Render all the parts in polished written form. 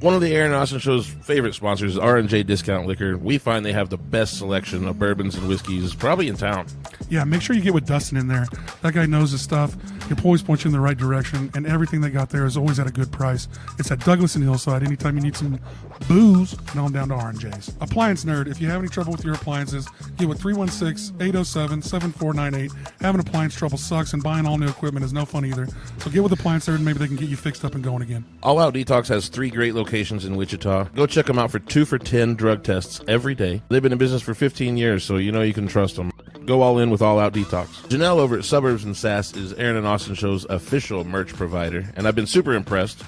One of the Aaron Austin Show's favorite sponsors is R&J Discount Liquor. We find they have the best selection of bourbons and whiskeys probably in town. Yeah, make sure you get with Dustin in there. That guy knows his stuff. He'll always point you in the right direction, and everything they got there is always at a good price. It's at Douglas and Hillside. Anytime you need some booze, on down to R&J's. Appliance Nerd, if you have any trouble with your appliances, get with 316-807-7498. Having appliance trouble sucks, and buying all new equipment is no fun either. So get with Appliance Nerd, and maybe they can get you fixed up and going again. All Out Detox has 3 great locations in Wichita. Go check them out for 2 for $10 drug tests every day. They've been in business for 15 years, so you know you can trust them. Go all in with All Out Detox. Janelle over at Suburbs and Sass is Aaron and Austin Show's official merch provider, and I've been super impressed.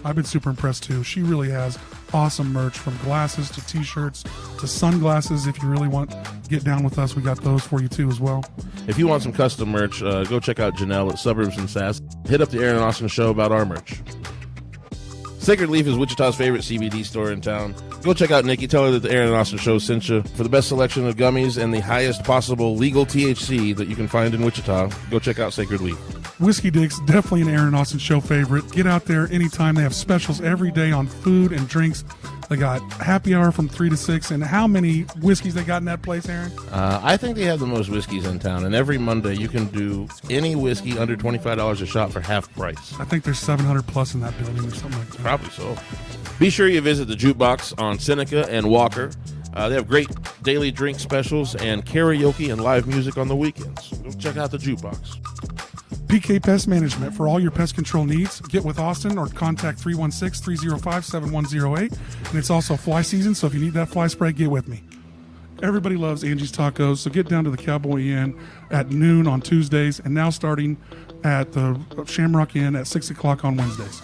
I've been super impressed too. She really has awesome merch, from glasses to t-shirts to sunglasses. If you really want to get down with us, we got those for you too as well. If you want some custom merch, go check out Janelle at Suburbs and Sass. Hit up the Aaron and Austin Show about our merch. Sacred Leaf is Wichita's favorite CBD store in town. Go check out Nikki. Tell her that the Aaron and Austin Show sent you. For the best selection of gummies and the highest possible legal THC that you can find in Wichita, go check out Sacred Leaf. Whiskey Dick's definitely an Aaron and Austin Show favorite. Get out there anytime. They have specials every day on food and drinks. They got happy hour from 3 to 6. And how many whiskeys they got in that place, Aaron? I think they have the most whiskeys in town. And every Monday you can do any whiskey under $25 a shot for half price. I think there's 700 plus in that building or something like that. Probably so. Be sure you visit the Jukebox on Seneca and Walker. They have great daily drink specials and karaoke and live music on the weekends. Go check out the Jukebox. PK Pest Management. For all your pest control needs, get with Austin or contact 316-305-7108. And it's also fly season, so if you need that fly spray, get with me. Everybody loves Angie's Tacos, so get down to the Cowboy Inn at noon on Tuesdays, and now starting at the Shamrock Inn at 6 o'clock on Wednesdays.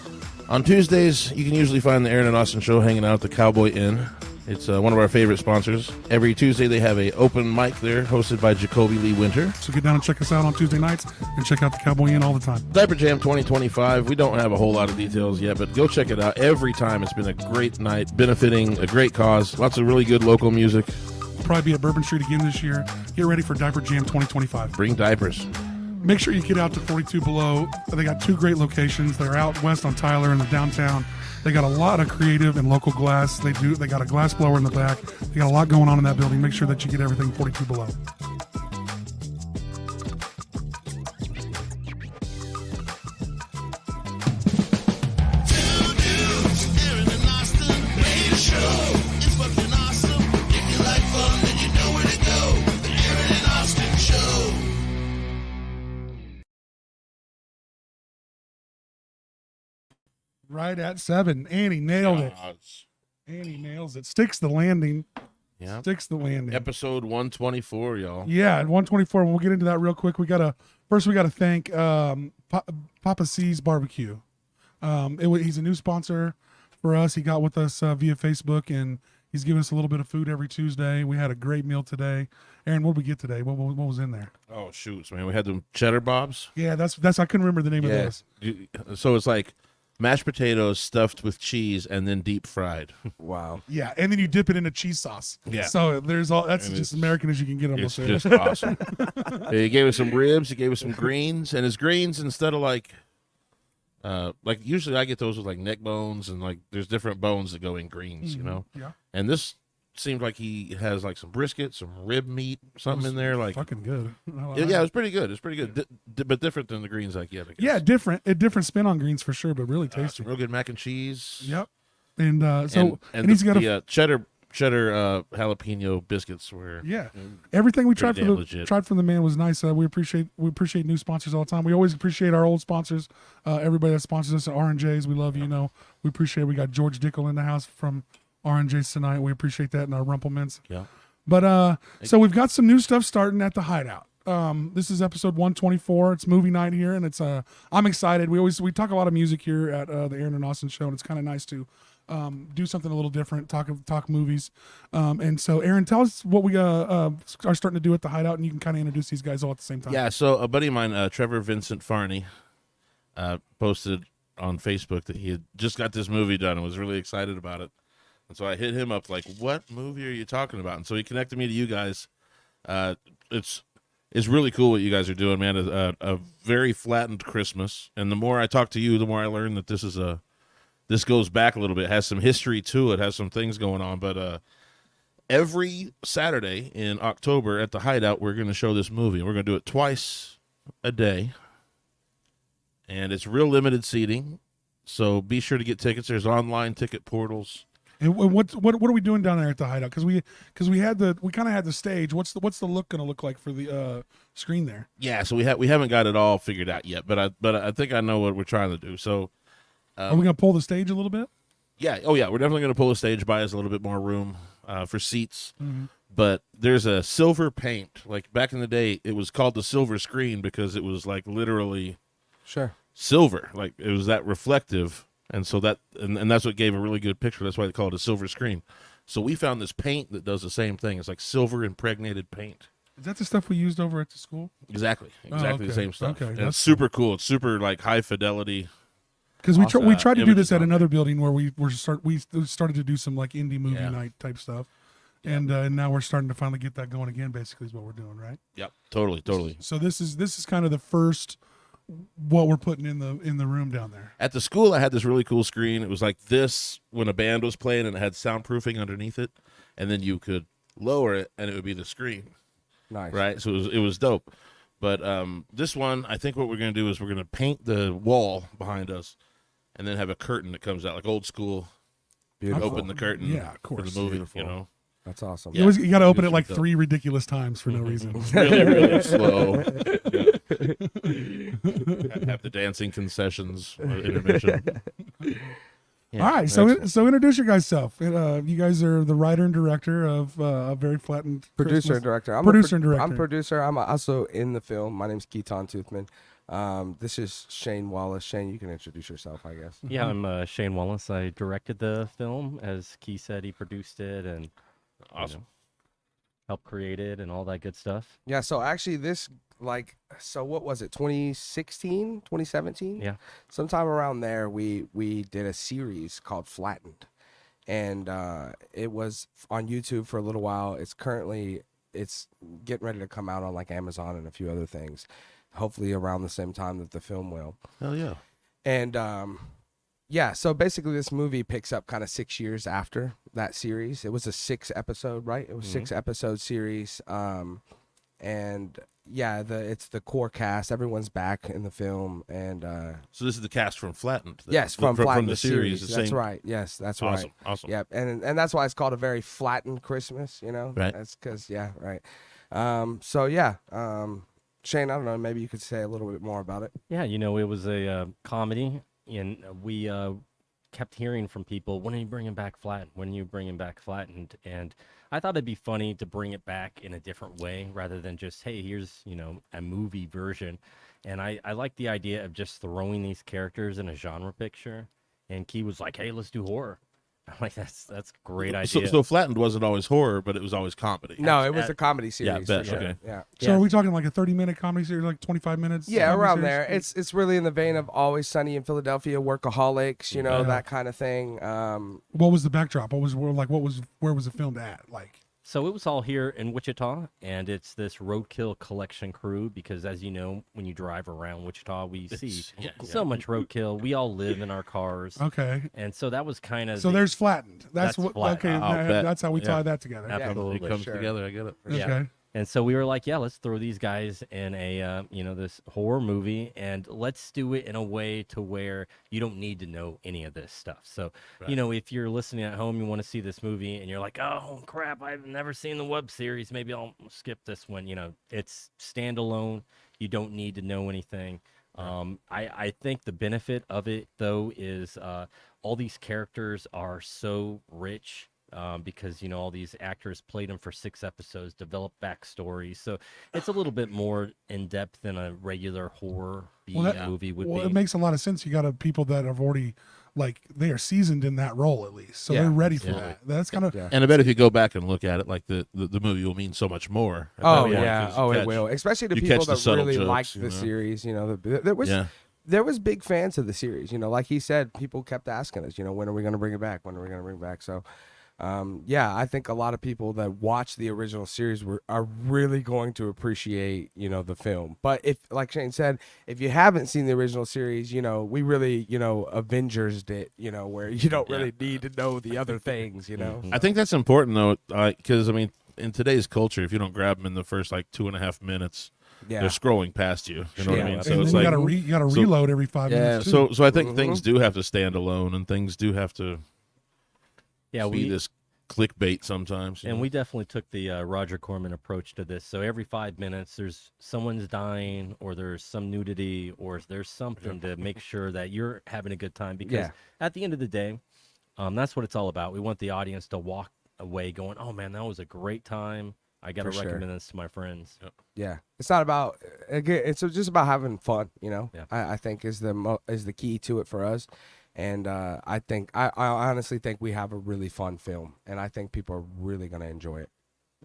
On Tuesdays, you can usually find the Aaron and Austin Show hanging out at the Cowboy Inn. It's one of our favorite sponsors. Every Tuesday, they have an open mic there hosted by Jacoby Lee Winter. So get down and check us out on Tuesday nights and check out the Cowboy Inn all the time. Diaper Jam 2025. We don't have a whole lot of details yet, but go check it out. Every time, it's been a great night, benefiting a great cause. Lots of really good local music. We'll probably be at Bourbon Street again this year. Get ready for Diaper Jam 2025. Bring diapers. Make sure you get out to 42 Below. They got 2 great locations. They're out west on Tyler in the downtown. They got a lot of creative and local glass. They got a glass blower in the back. They got a lot going on in that building. Make sure that you get everything 42 Below. Right at 7. Annie nailed it. Annie nails it. Sticks the landing. Yeah. Sticks the landing. Episode 124, y'all. Yeah, at 124. We'll get into that real quick. We gotta thank Papa C's Barbecue. He's a new sponsor for us. He got with us via Facebook, and he's giving us a little bit of food every Tuesday. We had a great meal today. Aaron, what did we get today? What was in there? Oh, shoots, man. We had them cheddar bobs. Yeah, that's I couldn't remember the name of this. So it's like mashed potatoes stuffed with cheese and then deep fried. Wow. Yeah, and then you dip it in a cheese sauce. Yeah. So there's that's just American as you can get almost. It's just awesome. He gave us some ribs. He gave us some greens. And his greens, instead of like usually I get those with like neck bones and like there's different bones that go in greens, you know? Yeah. And this seemed like he has like some brisket, some rib meat, something in there. Like fucking good. Yeah, it was pretty good. It's pretty good, but different than the greens like I guess. Yeah, a different spin on greens for sure, but really tasty. Some real good mac and cheese. Yep. And and he's got a cheddar jalapeno biscuits were everything we tried legit. from the man was nice. We appreciate new sponsors all the time. We always appreciate our old sponsors. Everybody that sponsors us at R&J's, we love you. We appreciate it. We got George Dickel in the house from R&J's tonight. We appreciate that, and our Rumplemints. Yeah. But so we've got some new stuff starting at the Hideout. This is episode 124. It's movie night here, and it's I'm excited. We talk a lot of music here at the Aaron and Austin Show, and it's kind of nice to do something a little different, talk movies. And so, Aaron, tell us what we are starting to do at the Hideout, and you can kind of introduce these guys all at the same time. Yeah, so a buddy of mine, Trevor Vincent Farney, posted on Facebook that he had just got this movie done and was really excited about it. And so I hit him up like, what movie are you talking about? And so he connected me to you guys. It's really cool what you guys are doing, man. A very flattened Christmas. And the more I talk to you, the more I learn that this is a this goes back a little bit, has some history to it, has some things going on. But every Saturday in October at the Hideout, we're going to show this movie. We're going to do it twice a day, and it's real limited seating. So be sure to get tickets. There's online ticket portals. And what are we doing down there at the Hideout? Because we kind of had the stage. What's the look going to look like for the screen there? Yeah, so we haven't got it all figured out yet, but I think I know what we're trying to do. So are we going to pull the stage a little bit? yeah, we're definitely going to pull the stage, buy us a little bit more room for seats. Mm-hmm. But there's a silver paint. Like back in the day, it was called the silver screen because it was like literally silver. Like it was that reflective. And so and that's what gave a really good picture. That's why they call it a silver screen. So we found this paint that does the same thing. It's like silver impregnated paint. Is that the stuff we used over at the school? Exactly okay. the same stuff. Okay, and that's it's super cool. It's super like high fidelity. Because we tried to do images this at on another building where we started to do some like indie movie Yeah. night type stuff, and now we're starting to finally get that going again. Basically, is what we're doing, right? Yep, totally. So this is kind of the first what we're putting in the room down there. At the school, I had this really cool screen. It was like this when a band was playing, and it had soundproofing underneath it, and then you could lower it, and it would be the screen. Nice. Right, so it was dope. But this one, I think what we're going to do is we're going to paint the wall behind us, and then have a curtain that comes out like old school. Beautiful. Open the curtain, Yeah, of course. for the movie. Beautiful. You know, That's awesome. Yeah. You got to open do it like some 3 ridiculous times for no reason. really slow. Have the dancing concessions intermission. Yeah, All right, so introduce your guys' self. You guys are the writer and director of a very flattened Producer and director. Producer and director. I'm producer. I'm also in the film. My name's Key Tawn Toothman. This is Shane Wallace. Shane, you can introduce yourself, I guess. Yeah, I'm Shane Wallace. I directed the film. As Key said, he produced it and Awesome. helped create it and all that good stuff. Yeah, so actually what was it, 2016, 2017? Yeah. Sometime around there, we did a series called Flattened. And it was on YouTube for a little while. It's getting ready to come out on like Amazon and a few other things. Hopefully around the same time that the film will. Hell yeah. And yeah, so basically this movie picks up kind of 6 years after that series. It was a 6-episode, right? It was 6-episode series. And yeah, it's the core cast. Everyone's back in the film. And So this is the cast from Flattened. yes, from Flattened, the series. That's right. Yes, that's right. Awesome. Yep, and that's why it's called a very flattened Christmas. You know, Right. That's because right. So yeah, Shane, I don't know. Maybe you could say a little bit more about it. Yeah, it was a comedy, and we kept hearing from people, when are you bringing back Flattened? When are you bringing back Flattened? And I thought it'd be funny to bring it back in a different way rather than just, hey, here's, a movie version. And I like the idea of just throwing these characters in a genre picture. And Key was like, hey, let's do horror. I'm like, that's a great idea. So Flattened wasn't always horror, but it was always comedy. No, it was a comedy series. bet, for sure. okay. Yeah. So are we talking like a 30-minute comedy series, like 25 minutes? Yeah, comedy around series? there. It's really in the vein of Always Sunny in Philadelphia, Workaholics, Yeah. that kind of thing. What was the backdrop? Where was it filmed at? Like, So it was all here in Wichita, and it's this roadkill collection crew because, as you know, when you drive around Wichita, we see so much roadkill. We all live in our cars. okay. And so that was kind of... So there's Flattened. That's what. Flattened. Okay, I'll bet. that's how we Yeah. tie that together. Absolutely. It comes Sure. together. I get it. Yeah. Okay. And so we were like, yeah, let's throw these guys in a, this horror movie, and let's do it in a way to where you don't need to know any of this stuff. So, if you're listening at home, you want to see this movie, and you're like, oh, crap, I've never seen the web series. Maybe I'll skip this one. It's standalone. You don't need to know anything. I think the benefit of it, though, is all these characters are so rich. Because all these actors played them for 6 episodes, developed backstories, so it's a little bit more in depth than a regular horror movie would be. It makes a lot of sense. You got people that have already, they are seasoned in that role at least, so they're ready for that. That's kind of. And I bet if you go back and look at it, like the movie will mean so much more. at Oh that point, yeah, 'cause it will. Especially the you people catch the that subtle really jokes, liked you the know? series. There was big fans of the series. Like he said, people kept asking us, when are we going to bring it back? When are we going to bring it back? So, yeah, I think a lot of people that watch the original series are really going to appreciate, the film. But if, like Shane said, if you haven't seen the original series, we really, Avengers'd it, where you don't really need to know the other things, I think that's important though, because I mean, in today's culture, if you don't grab them in the first like 2.5 minutes, Yeah. they're scrolling past you. You know what I mean? And So then it's you like, gotta reload every 5 minutes. Too. so I think things do have to stand alone, and things do have to be this clickbait sometimes. And we definitely took the Roger Corman approach to this. So every 5 minutes, there's someone's dying, or there's some nudity, or there's something to make sure that you're having a good time. Because at the end of the day, that's what it's all about. We want the audience to walk away going, "Oh man, that was a great time. I got to recommend this to my friends." Yeah, it's not about, again, it's just about having fun. Yeah. I think is the key to it for us. And I honestly think we have a really fun film, and I think people are really gonna enjoy it.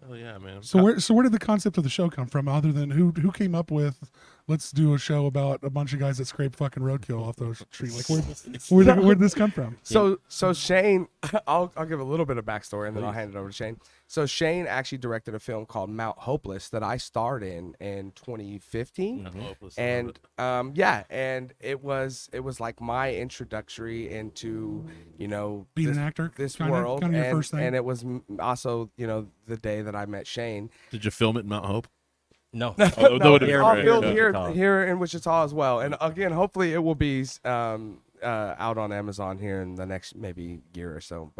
Oh yeah, man. So where did the concept of the show come from? Other than who came up with, let's do a show about a bunch of guys that scrape fucking roadkill off those trees? Like where did this come from? So Shane, I'll give a little bit of backstory, and then I'll hand it over to Shane. So Shane actually directed a film called Mount Hopeless that I starred in 2015, and and it was like my introductory into Being an actor, this kinda world, your first thing. and it was also the day that I met Shane. Did you film it in Mount Hope? No. Oh, that would've been I'll great. build Yeah. here in Wichita as well, and again, hopefully it will be out on Amazon here in the next maybe year or so.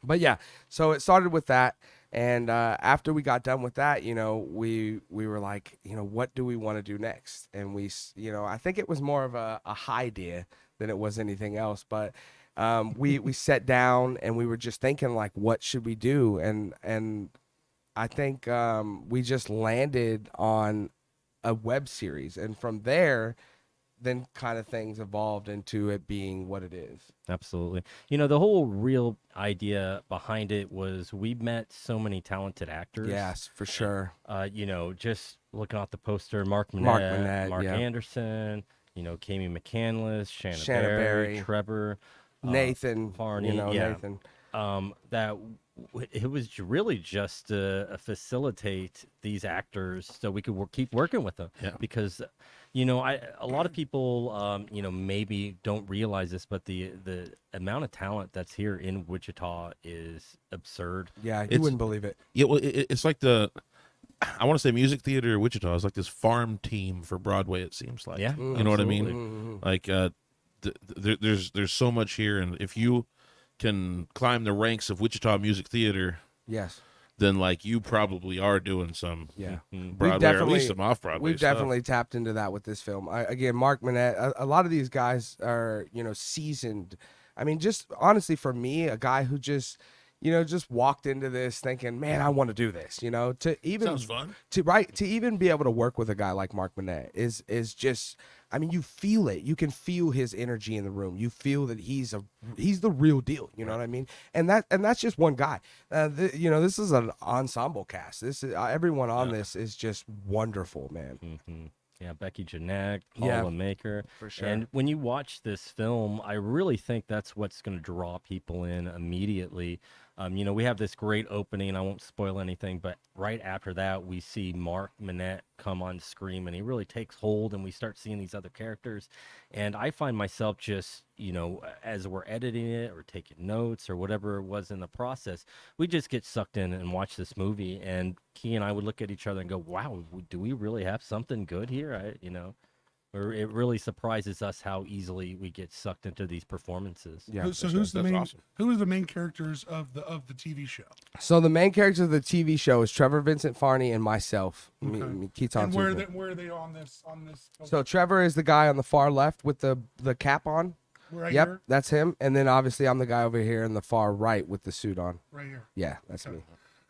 But yeah, so it started with that, and after we got done with that, we were like, what do we want to do next? And I think it was more of a idea than it was anything else, but we sat down and we were just thinking like, what should we do? And I think we just landed on a web series, and from there, then kind of things evolved into it being what it is. Absolutely. The whole real idea behind it was we met so many talented actors. Yes, for sure. Just looking at the poster, Mark Manette, Mark yeah. Anderson, Kami McCandless, Shanna Berry, Berry, Trevor, Nathan, Varney, Nathan. It was really just to facilitate these actors so we could keep working with them. Yeah. Because, a lot of people, maybe don't realize this, but the amount of talent that's here in Wichita is absurd. Yeah, you wouldn't believe it. Yeah, well, it's like I want to say music theater Wichita is like this farm team for Broadway. It seems like, Yeah, you know what I mean? Mm-hmm. Like, there's so much here, and if you can climb the ranks of Wichita music theater, Yes. then like you probably are doing some Yeah. Broadway, or at least some off Broadway. We've definitely tapped into that with this film. Again, Mark Manette. A lot of these guys are seasoned. I mean, just honestly, for me, a guy who just walked into this thinking, man, I want to do this. To even Sounds fun. to even be able to work with a guy like Mark Manette is just. I mean, you feel it. You can feel his energy in the room. You feel that he's the real deal. You know what I mean? And that's just one guy. This is an ensemble cast. This is everyone on this is just wonderful, man. Mm-hmm. Yeah, Becky Janek, Paula Maker. For sure. And when you watch this film, I really think that's what's going to draw people in immediately. We have this great opening. I won't spoil anything, but right after that, we see Mark Manette come on screen, and he really takes hold, and we start seeing these other characters. And I find myself just, as we're editing it or taking notes or whatever it was in the process, we just get sucked in and watch this movie. And Key and I would look at each other and go, wow, do we really have something good here? Or it really surprises us how easily we get sucked into these performances. Yeah. So That's awesome. who are the main characters of the TV show? So the main characters of the TV show is Trevor Vincent Farney and myself, me, Key Tawn And Toothman. where are they on this? So Trevor is the guy on the far left with the cap on. Right Yep, here? that's him. And then obviously I'm the guy over here in the far right with the suit on. Right here. Yeah, that's me.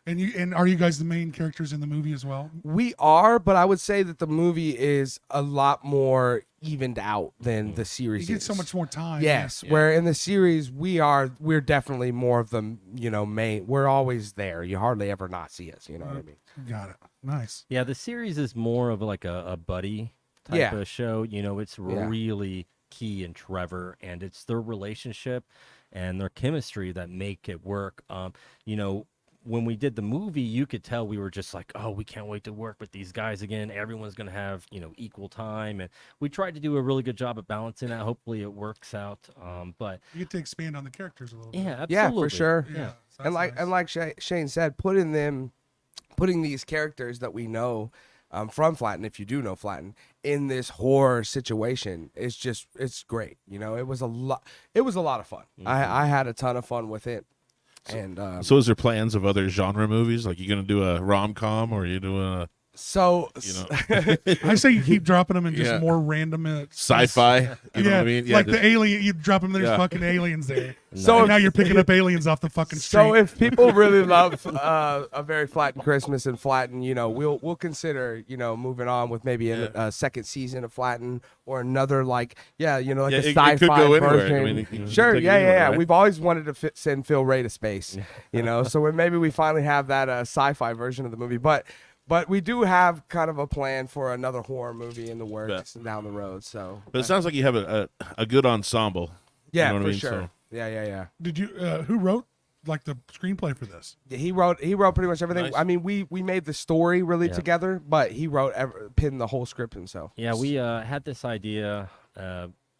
And are you guys the main characters in the movie as well? We are, but I would say that the movie is a lot more evened out than the series. You get is. so much more time. Yes, where in the series we're definitely more of the main. We're always there. You hardly ever not see us. You know what I mean? Got it. Nice. Yeah, the series is more of like a buddy type of show. It's really Key and Trevor, and it's their relationship. and their chemistry that make it work. You know, when we did the movie, you could tell we were just like, oh, we can't wait to work with these guys again. Everyone's going to have, you know, equal time. And we tried to do a really good job of balancing that. Hopefully it works out. But You get to expand on the characters a little bit. yeah, absolutely. Yeah, for sure. Yeah. So And that's like nice. Shane said, putting these characters that we know from Flatton, if you do know Flatton, in this horror situation is just, it's great. You know, it was a lot of fun. I had a ton of fun with it. And So is there plans of other genre movies? Like, you going to do a rom-com, or are you doing a, so you know, I say you keep dropping them in just Yeah. more random sci-fi? You know Yeah, what I mean? like just- the alien, you drop them, there's Yeah. fucking aliens there. So And now you're picking up aliens off the fucking street. So if people really love a very Flatton Christmas and Flatton, you know, we'll consider, you know, moving on with maybe a second season of Flatton or another, like, you know, like Yeah, a it sci-fi could go anywhere. I version. mean, it can Sure, take it yeah. anywhere, right? We've always wanted to send Phil Ray to space, you know, so maybe we finally have that sci-fi version of the movie, but we do have kind of a plan for another horror movie in the works down the road. So, But it sounds like you have a good ensemble. yeah, you know what for I mean? sure. So- Yeah. Did you? Who wrote like the screenplay for this? He wrote pretty much everything. Nice. I mean, we made the story really Yeah. together, but he pinned the whole script himself. Yeah, we had this idea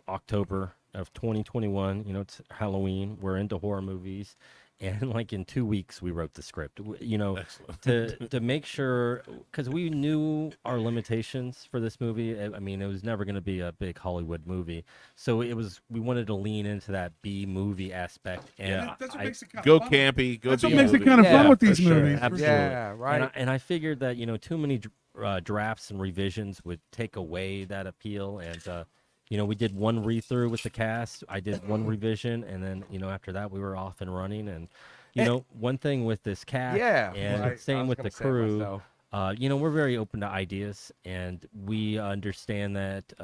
October of 2021. You know, it's Halloween. We're into horror movies. And like in 2 weeks, we wrote the script. You know, to make sure, because we knew our limitations for this movie. I mean, it was never going to be a big Hollywood movie, so we wanted to lean into that B movie aspect. And That's what makes it kind Go of fun. campy. Go That's be what makes it movie. kind of fun Yeah, with for these sure. movies. for Absolutely. sure. Yeah, right. And I figured that, you know, too many drafts and revisions would take away that appeal. And you know, we did one read-through with the cast. I did one revision, and then, you know, after that, we were off and running. And you know, one thing with this cast, and right. I same was with gonna the say it crew. myself. You know, we're very open to ideas, and we understand that,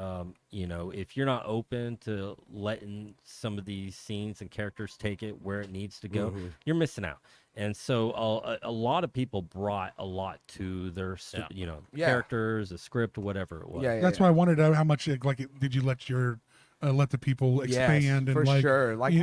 you know, if you're not open to letting some of these scenes and characters take it where it needs to go, you're missing out. And so a lot of people brought a lot to their, you know, characters, a script, whatever it was. Yeah, That's why I wanted to know how much did you let your let the people expand and for like sure. Like,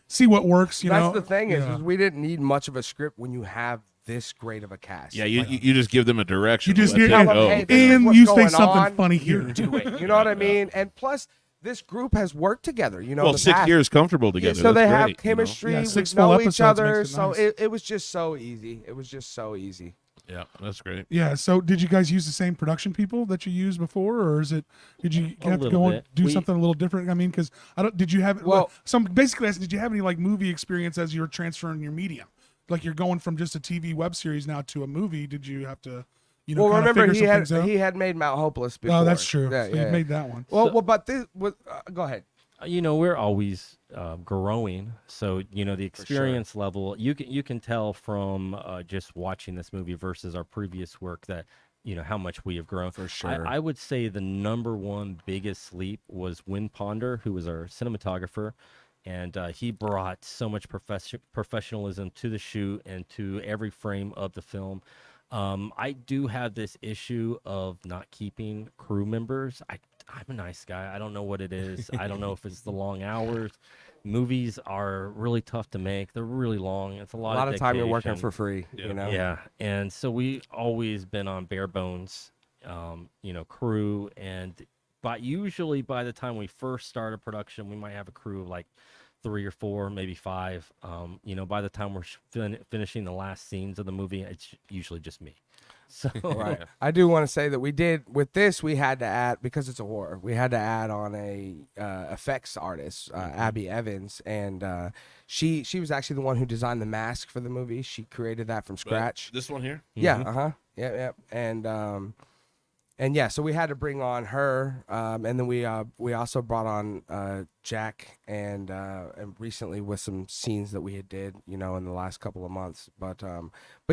see what works. You that's know, the thing Yeah. is we didn't need much of a script when you have this great of a cast. Yeah, you just give them a direction. You just let hear- them Tell them, go. hey, this is and what's you say going something on, funny you here. do it. You know what I mean? And plus, this group has worked together. You know, Well, in the 6 past. years comfortable Yeah, together. so they That's have great, you know? chemistry. Yeah, we 6 full know each episodes other, makes it so nice. it was just so easy. It was just so easy. Yeah, that's great. Yeah. So, did you guys use the same production people that you used before, or did you A have to little go and bit. do We- something a little different? I mean, because I don't. Did you have? Well- some basically, I said, did you have any like movie experience as you were transferring your medium? Like you're going from just a TV web series now to a movie. Did you have to, you know, Well, kind of remember figure some things out? he had made Mount Hopeless before. Oh, that's true. Yeah, So you made that one. Well, but this was. Go ahead. You know, we're always growing, so you know the experience level. You can tell from just watching this movie versus our previous work that, you know, how much we have grown. For sure. I would say the number one biggest leap was Win Ponder, who was our cinematographer, and he brought so much professionalism to the shoot and to every frame of the film. I do have this issue of not keeping crew members. I'm a nice guy. I don't know what it is. I don't know if it's the long hours. Movies are really tough to make. They're really long. It's a lot of time you're working dedication. for free. You know. Yeah, and so we always been on bare bones, you know, crew. But usually by the time we first start a production, we might have a crew of like 3 or 4, maybe 5. You know, by the time we're finishing the last scenes of the movie, it's usually just me. So Right. I do want to say that we had to add, because it's a horror, we had to add on a effects artist, Abby Evans, and she was actually the one who designed the mask for the movie. She created that from scratch. This one here? Yeah, yeah, and yeah, so we had to bring on her, and then we also brought on Jack, and recently with some scenes that we had did, you know, in the last couple of months. But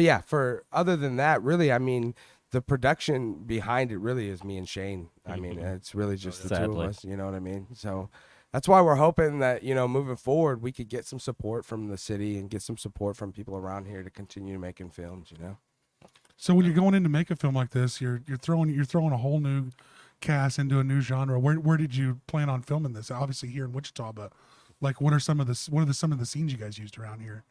yeah, for other than that, really, I mean, the production behind it really is me and Shane. I mean, it's really just the two of Sadly. us. You know what I mean? So that's why we're hoping that, you know, moving forward, we could get some support from the city and get some support from people around here to continue making films. You know. So when you're going in to make a film like this, you're throwing a whole new cast into a new genre. Where did you plan on filming this? Obviously here in Wichita, but Like, what are some of the scenes you guys used around here?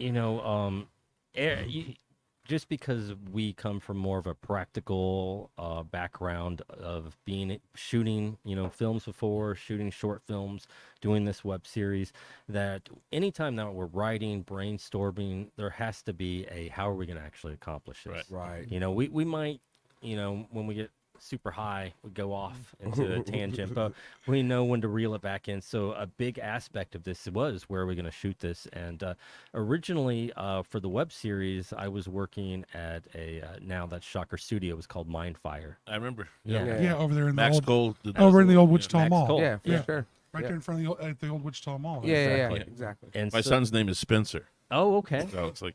Just because we come from more of a practical background of shooting, films before, shooting short films, doing this web series, that anytime that we're writing, brainstorming, there has to be how are we going to actually accomplish this? Right. We might, when we get super high, we go off into a tangent, but we know when to reel it back in. So a big aspect of this was, where are we going to shoot this? And originally for the web series, I was working at now that's Shocker Studio. It was called Mindfire. I remember. Yeah, over there in Max the Cole. over in the old Wichita Max Mall. Cole. Yeah, for sure. Right there in front of the old Wichita Mall. Yeah, Exactly. exactly. And My son's name is Spencer. Oh, okay. So it's like,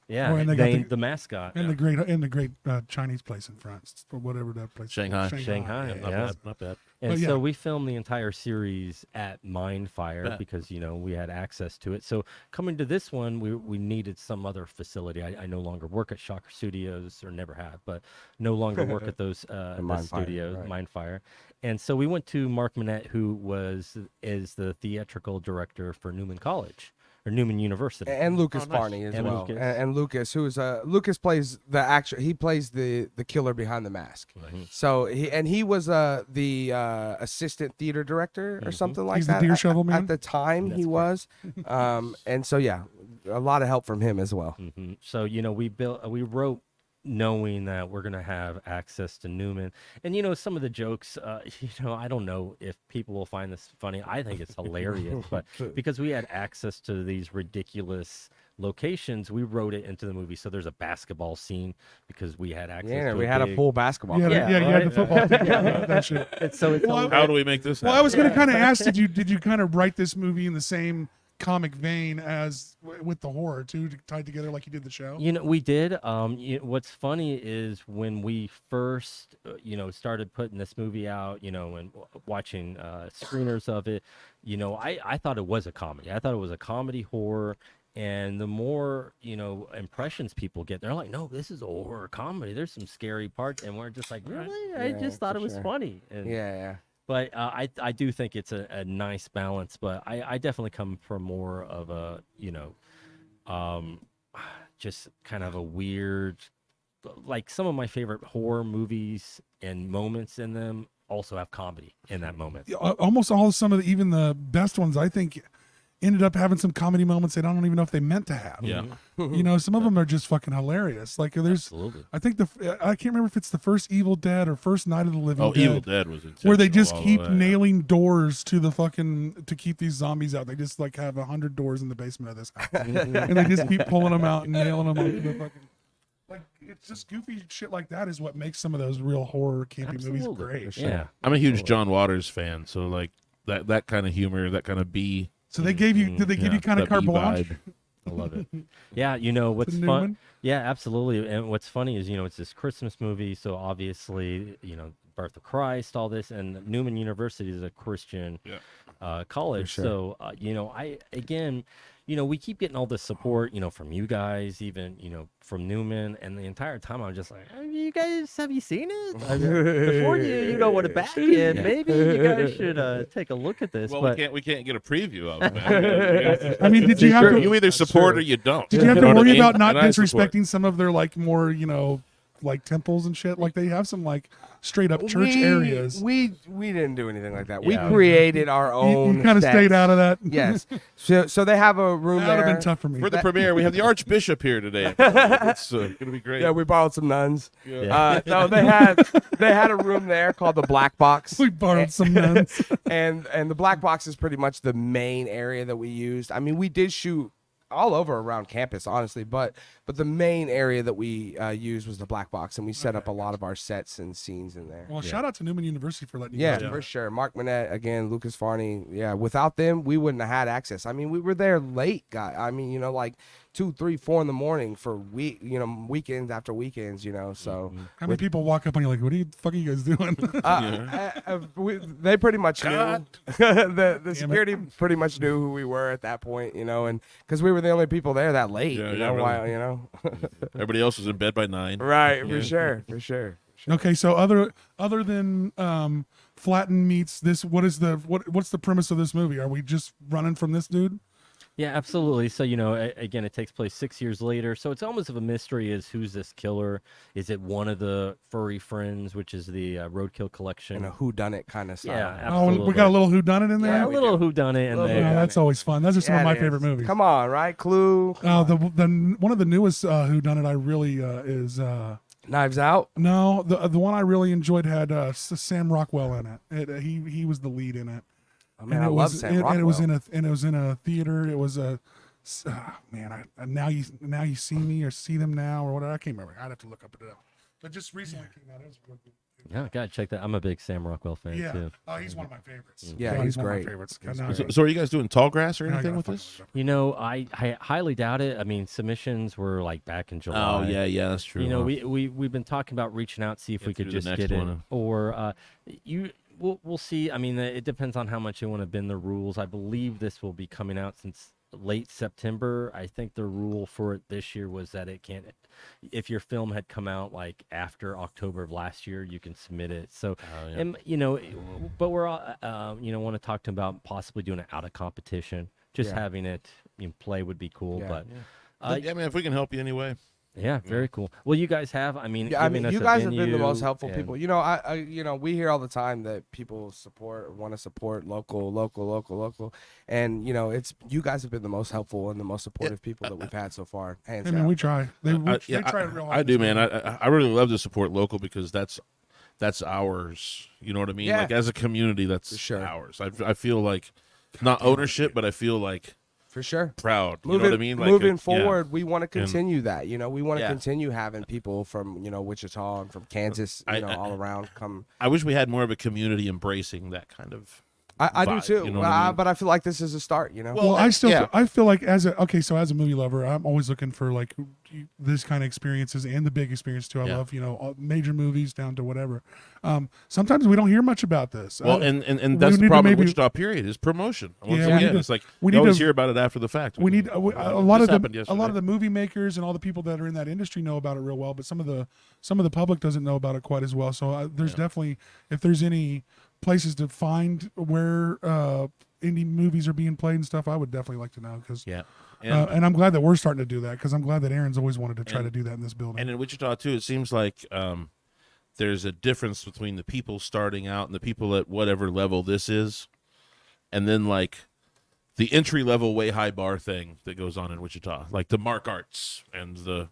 Yeah, Oh, and they got the mascot. And the great Chinese place in front, or whatever that place. is. Shanghai. Shanghai, Yeah. Not bad. And But yeah. so we filmed the entire series at Mindfire Yeah. because, we had access to it. So coming to this one, we needed some other facility. I no longer work at Shocker Studios, or never have, but no longer work at those Mindfire, studios, right. Mindfire. And so we went to Mark Manette, who is the theatrical director for Newman College. Or Newman University. And Lucas nice. Barney as And well. Lucas. And Lucas, who is Lucas plays the actor. He plays the killer behind the mask. Right. So he was the assistant theater director or something like He's the that. deer shovel man? At the time, he was. And so yeah, a lot of help from him as well. Mhm. So we wrote knowing that we're going to have access to Newman. And some of the jokes, I don't know if people will find this funny. I think it's hilarious, but because we had access to these ridiculous locations, we wrote it into the movie. So there's a basketball scene because we had access Yeah, to we had a big- full basketball. Yeah, court. you had right? the football team. Yeah, that shit. And so it's Well, How do we make this happen? Well, I was going to kind of ask, did you kind of write this movie in the same comic vein as with the horror too, tied together like you did the show? We did. What's funny is when we first, started putting this movie out, and watching screeners of it, I thought it was a comedy. I thought it was a comedy horror. And the more, impressions people get, they're like, no, this is a horror comedy. There's some scary parts. And we're just like, really? I Yeah, just thought for it was sure. funny. And, Yeah. But I do think it's a nice balance. But I definitely come from more of a, just kind of a weird, like some of my favorite horror movies and moments in them also have comedy in that moment. Almost some of even the best ones, I think, ended up having some comedy moments that I don't even know if they meant to have. Yeah. Some of them are just fucking hilarious. Like there's, Absolutely. I think I can't remember if it's the first Evil Dead or first Night of the Living Oh, Dead. Evil Dead was intense. Where they just keep nailing doors to to keep these zombies out. They just like have 100 doors in the basement of this house. And they just keep pulling them out and nailing them onto the fucking. Like, it's just goofy shit like that is what makes some of those real horror campy movies Absolutely. great. Yeah. I'm a huge John Waters fan, so like that kind of humor, that kind of B. So they gave you, did they give you kind of that carte B blanche? vibe. I love it. Yeah, what's The fun? Newman? Yeah, absolutely. And what's funny is, it's this Christmas movie, so obviously, birth of Christ, all this, and Newman University is a Christian college. sure. So, we keep getting all this support, from you guys, even, from Newman, and the entire time I'm just like, have you seen it? Before you want to back in, maybe you guys should take a look at this. Well, but we can't get a preview of it, man. I mean, did you have to, You either support or you don't. did you have know to what I worry mean? about not And I support. disrespecting some of their like more, like temples and shit? Like they have some like straight up church areas. We didn't do anything like that. Yeah. We created our You own. kind of sets. stayed out of that. Yes. So they have a room That would there. have been tough for me. For the premiere, we have the Archbishop here today. It's going to be great. Yeah, we borrowed some nuns. Yeah. No, they had a room there called the Black Box. We borrowed some nuns. and the Black Box is pretty much the main area that we used. I mean, we did shoot all over around campus, honestly, but the main area that we used was the Black Box, and we set up a lot of our sets and scenes in there. Well, shout out to Newman University for letting you Yeah, guys do for that. sure. Mark Manette, again, Lucas Farney. Yeah, without them, we wouldn't have had access. I mean, we were there late, guy. I mean, like 2, 3, 4 in the morning for weekends after weekends. So How many people walk up on you like, what the fuck are you guys doing? they pretty much knew. God. the security pretty much knew who we were at that point, and because we were the only people there that late. Yeah, you yeah, know really. why? Everybody else was in bed by 9. Right, Yeah. for sure. Okay, so other than Flatten meets this, what's the premise of this movie? Are we just running from this dude? Yeah, absolutely. So, again, it takes place 6 years later. So it's almost of a mystery is who's this killer? Is it one of the furry friends, which is the Roadkill collection? And a whoodunit kind of style. Yeah, Oh, absolutely. we got a little whodunit in there. Yeah, a little whodunit in Little there. Oh, that's always fun. Those are some of Yeah, my it is. favorite movies. Come on, right? Clue. The one of the newest whodunit I really is Knives Out. no the one I really enjoyed had Sam Rockwell in it. He was the lead in it. I mean, And I it love was Sam it, Rockwell. and it was in a theater. It was a now you see me or see them now or whatever. I can't remember. I'd have to look up it up. But just recently came out. It was really good. Yeah, gotta check that. I'm a big Sam Rockwell fan Yeah. too. Oh, he's one of my favorites. Yeah, God, he's one of my great. favorites. He's No, great. So are you guys doing tall grass or I anything gotta with fucking this? look up. I highly doubt it. I mean, submissions were like back in July. Oh yeah, that's true. huh? We've been talking about reaching out, see if Get we could through the just next get it, one. or we'll see. I mean, it depends on how much you want to bend the rules. I believe this will be coming out since late September. I think the rule for it this year was that it can't. If your film had come out like after October of last year, you can submit it. So, yeah. and but we're all want to talk to them about possibly doing it out of competition. Just Yeah. having it play would be cool, Yeah. but. Yeah, I mean, if we can help you anyway. Yeah, very cool. Well, you guys have. I mean, Yeah, I mean, giving us you a guys have been the venue most helpful and- people. We hear all the time that people want to support local, and it's you guys have been the most helpful and the most supportive people that we've had so far. Hands I mean, down. we try. They Yeah, try real hard. I do, man. I really love to support local because that's ours. You know what I mean? Yeah. Like as a community, that's For sure. ours. I feel like not ownership, but I feel like For sure. proud. You Moving, know what I mean? Like moving yeah. forward, we want to continue that. We want to Yeah. continue having people from Wichita and from Kansas, all around come. I wish we had more of a community embracing that kind of. I do vibe, too, you know what I mean? but I feel like this is a start. Well, I still yeah. I feel like as a movie lover, I'm always looking for like this kind of experiences and the big experience too. I Yeah. love all major movies down to whatever. Sometimes we don't hear much about this. Well, we and that's need the to problem maybe- with Wichita. Period is promotion. Once Yeah, we again, need to- it's like we you need always to- hear about it after the fact. we need a lot This of happened the yesterday. movie makers and all the people that are in that industry know about it real well, but some of the public doesn't know about it quite as well. So there's definitely, if there's any places to find where indie movies are being played and stuff, I would definitely like to know because Yeah, and I'm glad that we're starting to do that because I'm glad that Aaron's always wanted to try to do that in this building. And in Wichita too, it seems like there's a difference between the people starting out and the people at whatever level this is, and then like the entry level way high bar thing that goes on in Wichita, like the mark arts and the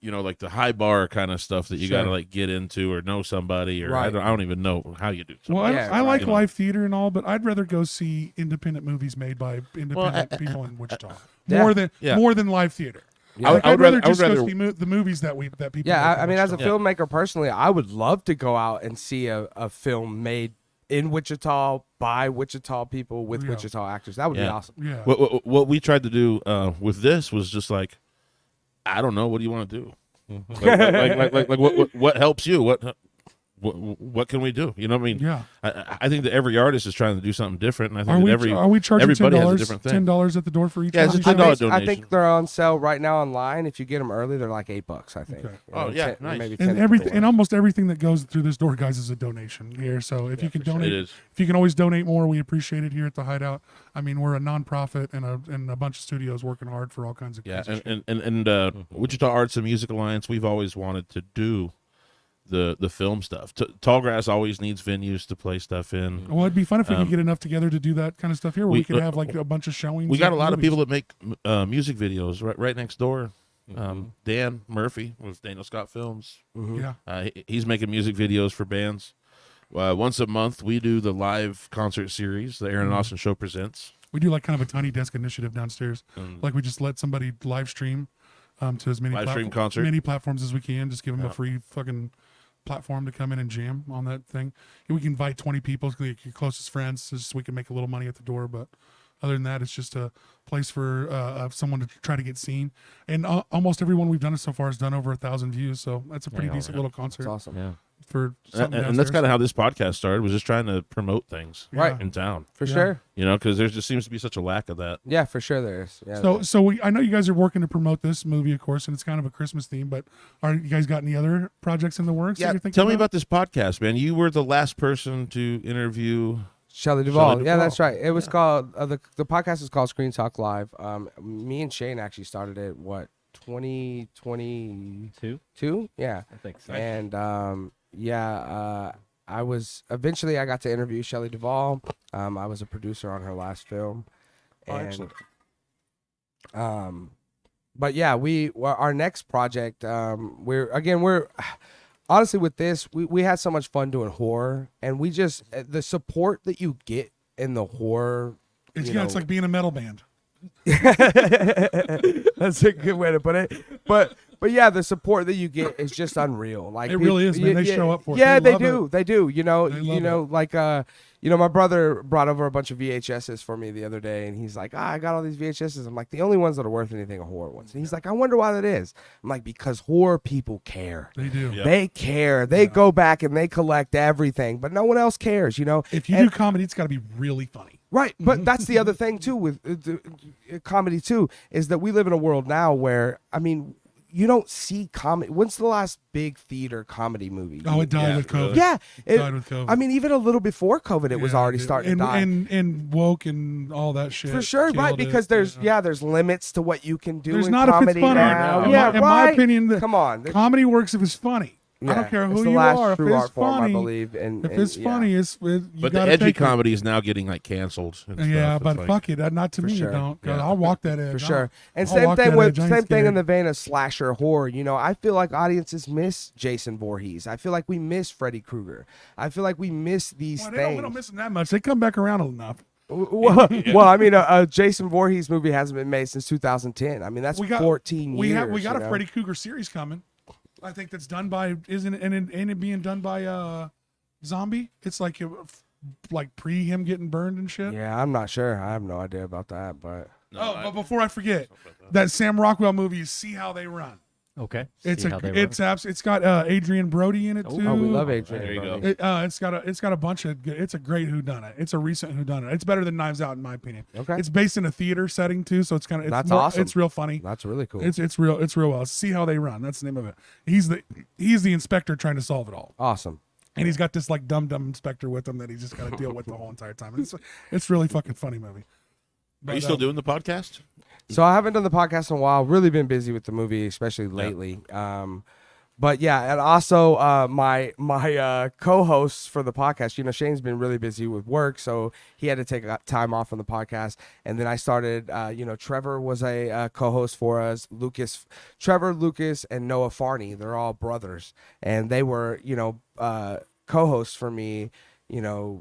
like the high bar kind of stuff that you got to like get into or know somebody or Right. I don't even know how you do. Well, something. Yeah, I like you know. live theater and all, but I'd rather go see independent movies made by independent people in Wichita Yeah. more than live theater. Yeah. Like, I I'd would rather rather- I would just go rather- see the movies that people. Yeah, make in I mean, as a Wichita. filmmaker personally, I would love to go out and see a film made in Wichita by Wichita people with Yeah. Wichita actors. That would be Yeah. awesome. Yeah. What we tried to do with this was just like, I don't know, what do you want to do? like what helps you? What can we do? You know what I mean? Yeah. I think that every artist is trying to do something different, and I think Are that we charging everybody has a $10 different thing. $10 at the door for each? Yeah, it's one? a $10 I donation. think they're on sale right now online. If you get them early, they're like $8. I think. Okay. Oh, yeah, nice. maybe 10 And at the everything, door. and almost everything that goes through this door, guys, is a donation here. So if you can donate, It is. if you can always donate more, we appreciate it here at the Hideout. I mean, we're a nonprofit and a bunch of studios working hard for all kinds of Yeah, crazy shit. and Wichita Arts and Music Alliance, we've always wanted to do the film stuff. Tallgrass always needs venues to play stuff in. Well, it'd be fun if we could get enough together to do that kind of stuff here. Where we could have like a bunch of showings. We got a lot of movies. people that make music videos right next door. Dan Murphy with Daniel Scott Films. Yeah. He's making music videos for bands. Once a month, we do the live concert series, the Aaron and Austin Show Presents. We do like kind of a tiny desk initiative downstairs. Like we just let somebody live stream to as many Live stream concert. many platforms as we can. Just give them a free fucking platform to come in and jam on that thing. And we can invite 20 people, your closest friends, just so we can make a little money at the door. But other than that, it's just a place for someone to try to get seen. And almost everyone we've done it so far has done over 1,000 views. So that's a pretty decent little concert. That's awesome. Yeah. for something And that's downstairs. kind of how this podcast started. Was just trying to promote things Right. in town. For Yeah. sure. You know, because there just seems to be such a lack of that. Yeah, for sure there is. Yeah. So I know you guys are working to promote this movie, of course, and it's kind of a Christmas theme. But are you guys got any other projects in the works? Yeah, that you're thinking tell me about this podcast, man. You were the last person to interview. Shelley Duvall. Shelley Yeah, Duvall. that's right. It was called the podcast is called Screen Talk Live. Me and Shane actually started it 2022? Yeah. I think so. And I was eventually I got to interview Shelley Duvall. I was a producer on her last film. And excellent. but yeah, our next project we're honestly with this we had so much fun doing horror, and we just the support that you get in the horror It's like being a metal band. That's a good way to put it. But yeah, the support that you get is just unreal. Like It really is, man. They show up for it. Yeah, They they love do. it. They do. You know, They love like my brother brought over a bunch of VHSs for me the other day, and he's like, I got all these VHSs. I'm like, the only ones that are worth anything are horror ones. And he's like, I wonder why that is. I'm like, because horror people care. They do. Yeah. They care. They go back and they collect everything, but no one else cares, you know? If you do comedy, it's got to be really funny. Right, but that's the other thing too with comedy too, is that we live in a world now where, I mean, you don't see comedy. When's the last big theater comedy movie? Oh, it died Yeah, with COVID. Yeah, It died with COVID. I mean, even a little before COVID, it was Yeah, already dude. starting and, to die. and woke and all that shit. For sure, right? killed Because it. there's there's limits to what you can do There's in not if it's comedy funny. now. In Yeah, in my right? opinion, the Come on, comedy works if it's funny. I Yeah, don't care it's who the you last are. If true it's art form, I funny, believe. And if it's yeah. funny, you But the gotta edgy take it. comedy is now getting like canceled. And Yeah, stuff. but It's like, fuck it. Not to For me, sure. it don't. 'Cause Yeah. I'll walk that edge. For sure. And I'll same walk thing that with edge. I ain't same thing in scared. the vein of slasher horror. You know, I feel like audiences miss Jason Voorhees. I feel like we miss Freddy Krueger. I feel like we miss these Well, things. we don't miss them that much. They come back around enough. Well, I mean, a Jason Voorhees movie hasn't been made since 2010. I mean, that's 14 years. We got you a know? Freddy Krueger series coming. I think that's done by ain't it being done by Zombie? It's like pre him getting burned and shit. Yeah, I'm not sure. I have no idea about that, but But before I forget, that Sam Rockwell movie is See How They Run. Okay. It's See how they it's got Adrian Brody in it too. oh, we love Adrian. There you go. Brody. It's got a bunch of good, it's a great whodunit. It's a recent whodunit. It's better than Knives Out in my opinion. Okay. It's based in a theater setting too, so it's kind of That's awesome. It's real funny. That's really cool. It's real well. See How They Run. That's the name of it. He's the inspector trying to solve it all. awesome. And he's got this like dumb inspector with him that he's just got to deal with the whole entire time. It's really fucking funny movie. Are you still doing the podcast? So I haven't done the podcast in a while. Really been busy with the movie, especially lately. But yeah, and also my co-hosts for the podcast. You know, Shane's been really busy with work, so he had to take time off from the podcast. And then I started. Trevor was a co-host for us. Trevor, Lucas, and Noah Farney. They're all brothers, and they were co-hosts for me.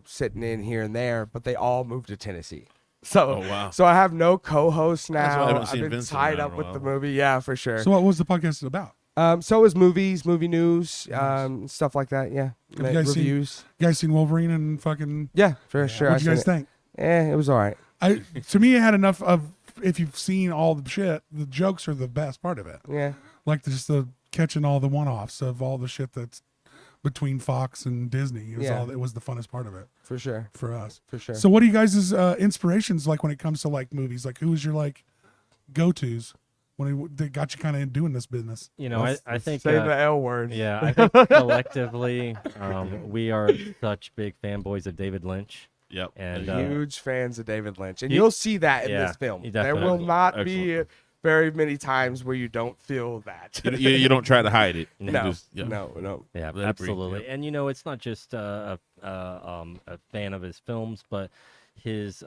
Sitting in here and there, but they all moved to Tennessee. So, Oh, wow. so I have no co-host That's why I now. haven't I've seen been Vincent tied now up in a with the while. movie. Yeah, for sure. So what was the podcast about? So is movies, movie news, stuff like that. Yeah, Have you guys reviews. You guys seen Wolverine and fucking? Yeah, for sure. What do you guys think? It was all right. To me, it had enough of. If you've seen all the shit, the jokes are the best part of it. Yeah, Like just the catching all the one-offs of all the shit that's between Fox and Disney. It was the funnest part of it for sure, for us. for sure. So what are you guys' inspirations like when it comes to like movies? Like who was your like go-tos when they got you kind of doing this business? I think say the L word. yeah, I think collectively we are such big fanboys of David Lynch. Yep. And Huge fans of David Lynch, and You- you'll see that in yeah, this film. you There definitely will will. not be very many times where you don't feel that. You don't try to hide it. You no, just- yeah. no. Yeah, That absolutely. breed, And it's not just a fan of his films, but his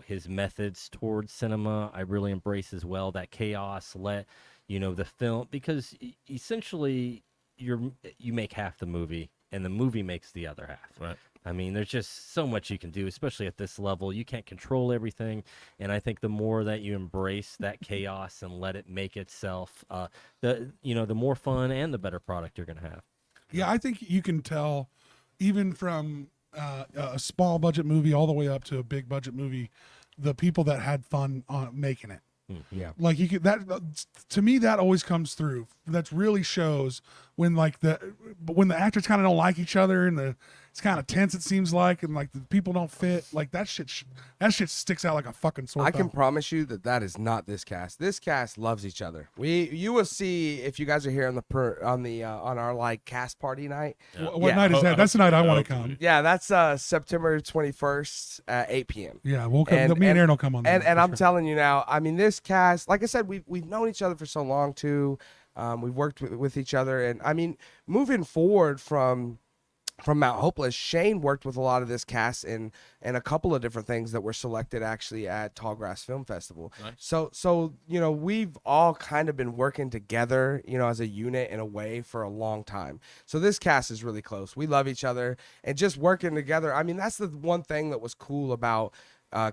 his methods towards cinema. I really embrace as well. That chaos, the film, because essentially you make half the movie, and the movie makes the other half. Right. I mean, there's just so much you can do, especially at this level. You can't control everything, and I think the more that you embrace that chaos and let it make itself, the more fun and the better product you're gonna have. Yeah, I think you can tell, even from a small budget movie all the way up to a big budget movie, the people that had fun on making it. Yeah. Like you could that to me that always comes through. That really shows when when the actors kind of don't like each other and it's kind of tense, it seems like, and like the people don't fit. Like that shit sticks out like a fucking sore I can thumb. promise you that is not this cast. This cast loves each other. You will see if you guys are here on our like cast party night. What night is that? That's the night I want to come. Yeah, that's September 21st at 8 p.m. Yeah, we'll come. Me and Aaron will come on. And that, I'm for sure. telling you now, I mean, this cast, like I said, we've known each other for so long too. We've worked with each other, and I mean, moving forward from Mount Hopeless, Shane worked with a lot of this cast in a couple of different things that were selected actually at Tallgrass Film Festival. Nice. So we've all kind of been working together, as a unit in a way for a long time. So this cast is really close. We love each other and just working together. I mean, that's the one thing that was cool about